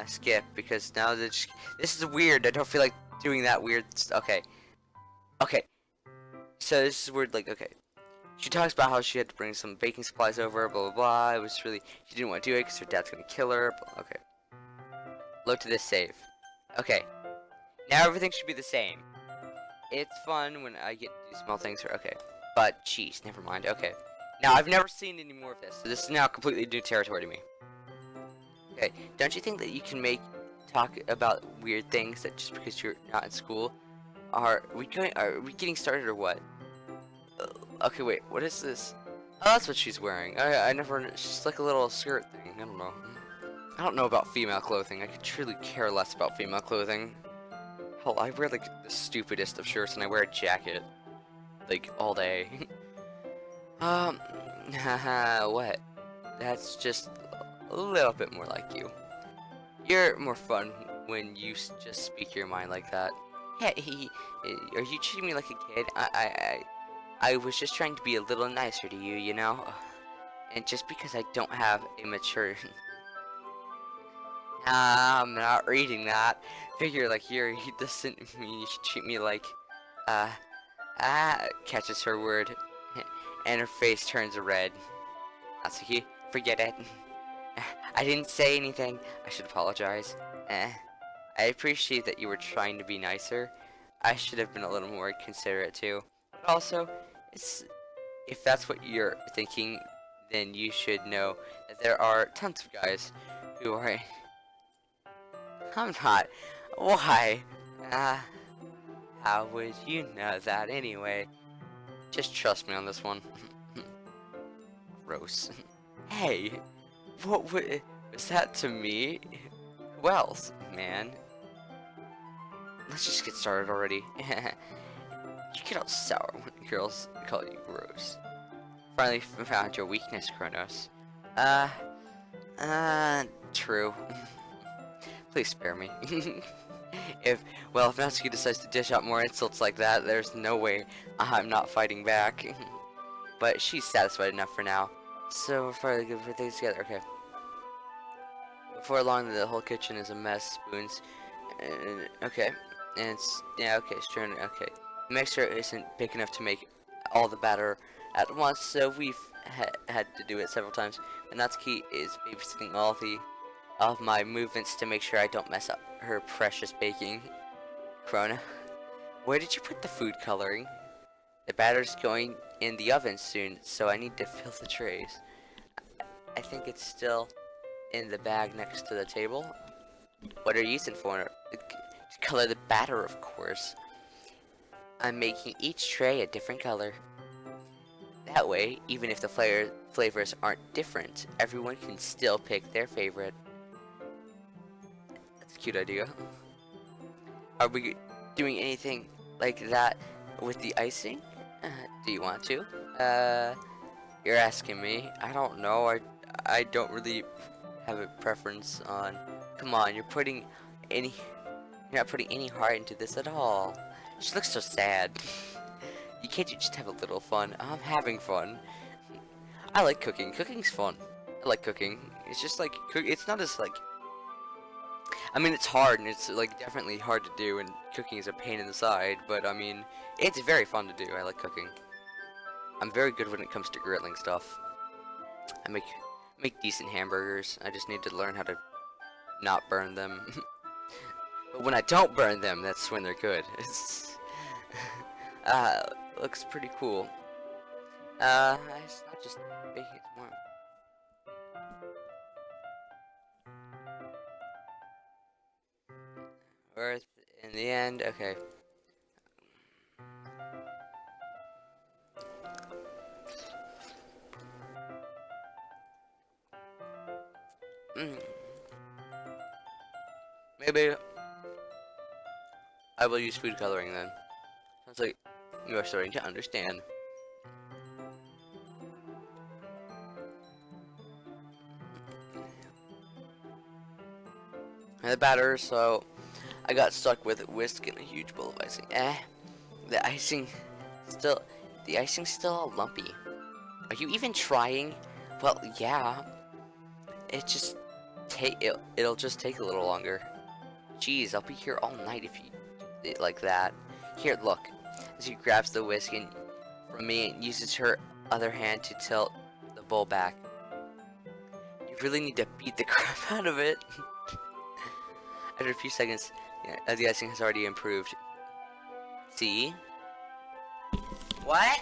Skip, because now this is weird. I don't feel like doing that weird okay. Okay. So this is weird, like, okay. She talks about how she had to bring some baking supplies over, blah, blah, blah. It was really, she didn't want to do it because her dad's gonna kill her. Okay. Load to this save. Okay. Now everything should be the same. It's fun when I get to do small things. Okay. But, jeez, never mind. Okay. Now, I've never seen any more of this, so this is now completely new territory to me. Okay. Don't you think that you can talk about weird things that just because you're not in school? Are we getting started or what? Okay, wait, what is this? Oh, that's what she's wearing. I never, she's like a little skirt thing. I don't know. I don't know about female clothing. I could truly care less about female clothing. Hell, I wear like the stupidest of shirts and I wear a jacket. Like, all day. Haha, what? That's just a little bit more like you. You're more fun when you just speak your mind like that. Hey, are you treating me like a kid? I was just trying to be a little nicer to you, you know? And just because I don't have a mature... Nah, I'm not reading that. Figure like he doesn't mean you should treat me like... catches her word. And her face turns red. Natsuki, forget it. I didn't say anything. I should apologize. I appreciate that you were trying to be nicer. I should have been a little more considerate too. But also, if that's what you're thinking, then you should know that there are tons of guys who are... I'm not. Why? How would you know that anyway? Just trust me on this one. Gross. Hey, what was that to me? Who else, man? Let's just get started already. You get all sour when girls call you gross. Finally found your weakness, Kronos. True. Please spare me. If Natsuki decides to dish out more insults like that, there's no way I'm not fighting back. But she's satisfied enough for now. So we're finally good for things together. Okay. Before long, the whole kitchen is a mess. Spoons. Okay. And it's... Yeah, okay. Sure. Okay. The mixture isn't big enough to make all the batter at once, so we've had to do it several times. And Natsuki is babysitting all of my movements to make sure I don't mess up her precious baking. Corona, where did you put the food coloring? The batter's going in the oven soon, so I need to fill the trays. I think it's still in the bag next to the table. What are you using for? To color the batter, of course. I'm making each tray a different color. That way, even if the flavors aren't different, everyone can still pick their favorite. That's a cute idea. Are we doing anything like that with the icing? Do you want to? You're asking me. I don't know. I don't really have a preference on. Come on, you're not putting any heart into this at all. She looks so sad. You can't just have a little fun? I'm having fun. I like cooking. Cooking's fun. I like cooking. It's just like it's not as like. I mean, it's hard and it's like definitely hard to do, and cooking is a pain in the side. But I mean, it's very fun to do. I like cooking. I'm very good when it comes to grilling stuff. I make decent hamburgers. I just need to learn how to not burn them. But when I don't burn them, that's when they're good. It's looks pretty cool. It's not just baking, it's more. Earth in the end, okay. Maybe I will use food coloring then. Sounds like you are starting to understand. And the batter, so I got stuck with whisk and a huge bowl of icing. The icing's still all lumpy. Are you even trying? Well, yeah. It'll just take a little longer. Jeez, I'll be here all night if you do it like that. Here, look. As she grabs the whisk from me and uses her other hand to tilt the bowl back. You really need to beat the crap out of it. After a few seconds, the icing has already improved. See? What?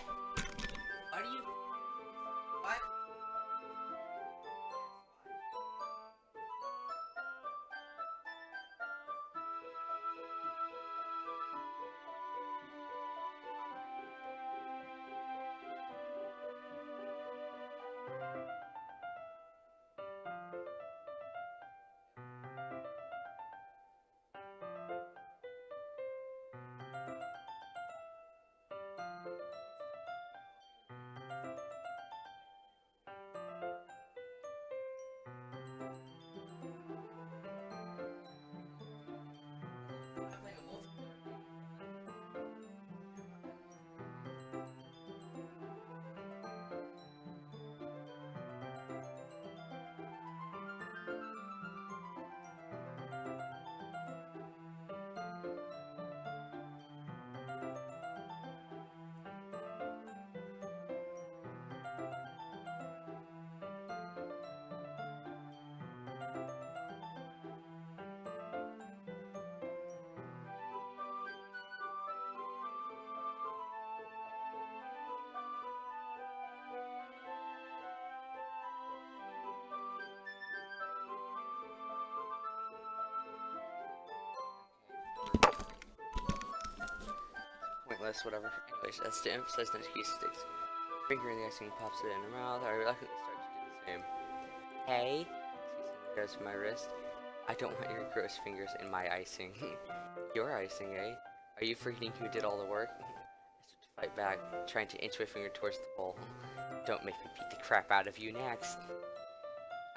Pointless, whatever. Anyways, that's to emphasize Natsuki sticks. Finger in the icing, pops it in her mouth. I reluctantly start to do the same. Hey, Natsuki goes to my wrist. I don't want your gross fingers in my icing. Your icing, eh? Are you forgetting who did all the work? I start to fight back, trying to inch my finger towards the bowl. Don't make me beat the crap out of you next.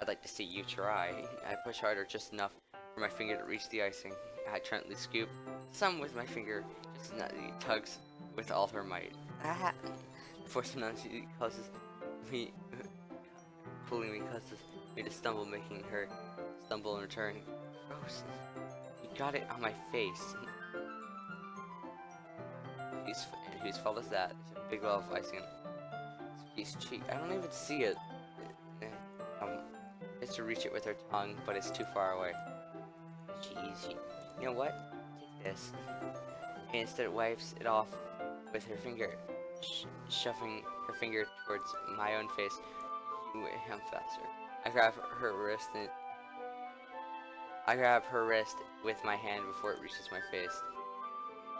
I'd like to see you try. I push harder just enough for my finger to reach the icing. I gently scoop some with my finger, just as Natsuki tugs with all her might. Ah! The force of Natsuki causes me, pulling me causes me to stumble, making her stumble in return. Gross. You got it on my face. Whose fault is that? It's a big wall of icing. Doki's cheek. I don't even see it. It's to reach it with her tongue, but it's too far away. Jeez, you know what? Take this. And instead wipes it off with her finger, shoving her finger towards my own face. You am faster. I grab her wrist with my hand before it reaches my face.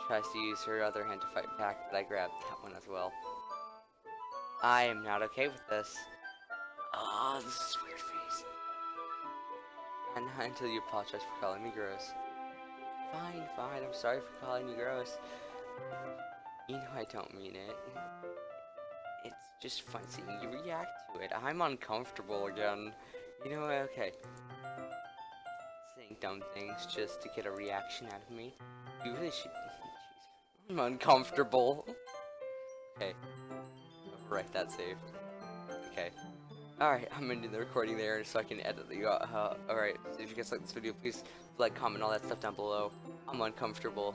Tries to use her other hand to fight back, but I grab that one as well. I am not okay with this. Oh, this is a weird face. And until you apologize for calling me gross. Fine, I'm sorry for calling you gross. You know I don't mean it. It's just fun seeing you react to it. I'm uncomfortable again. You know, okay. Saying dumb things just to get a reaction out of me. You really should. Jeez. I'm uncomfortable. Okay. Right, that's saved. Okay. Alright, I'm ending the recording there so I can edit the alright, so if you guys like this video, please like, comment, all that stuff down below. I'm uncomfortable.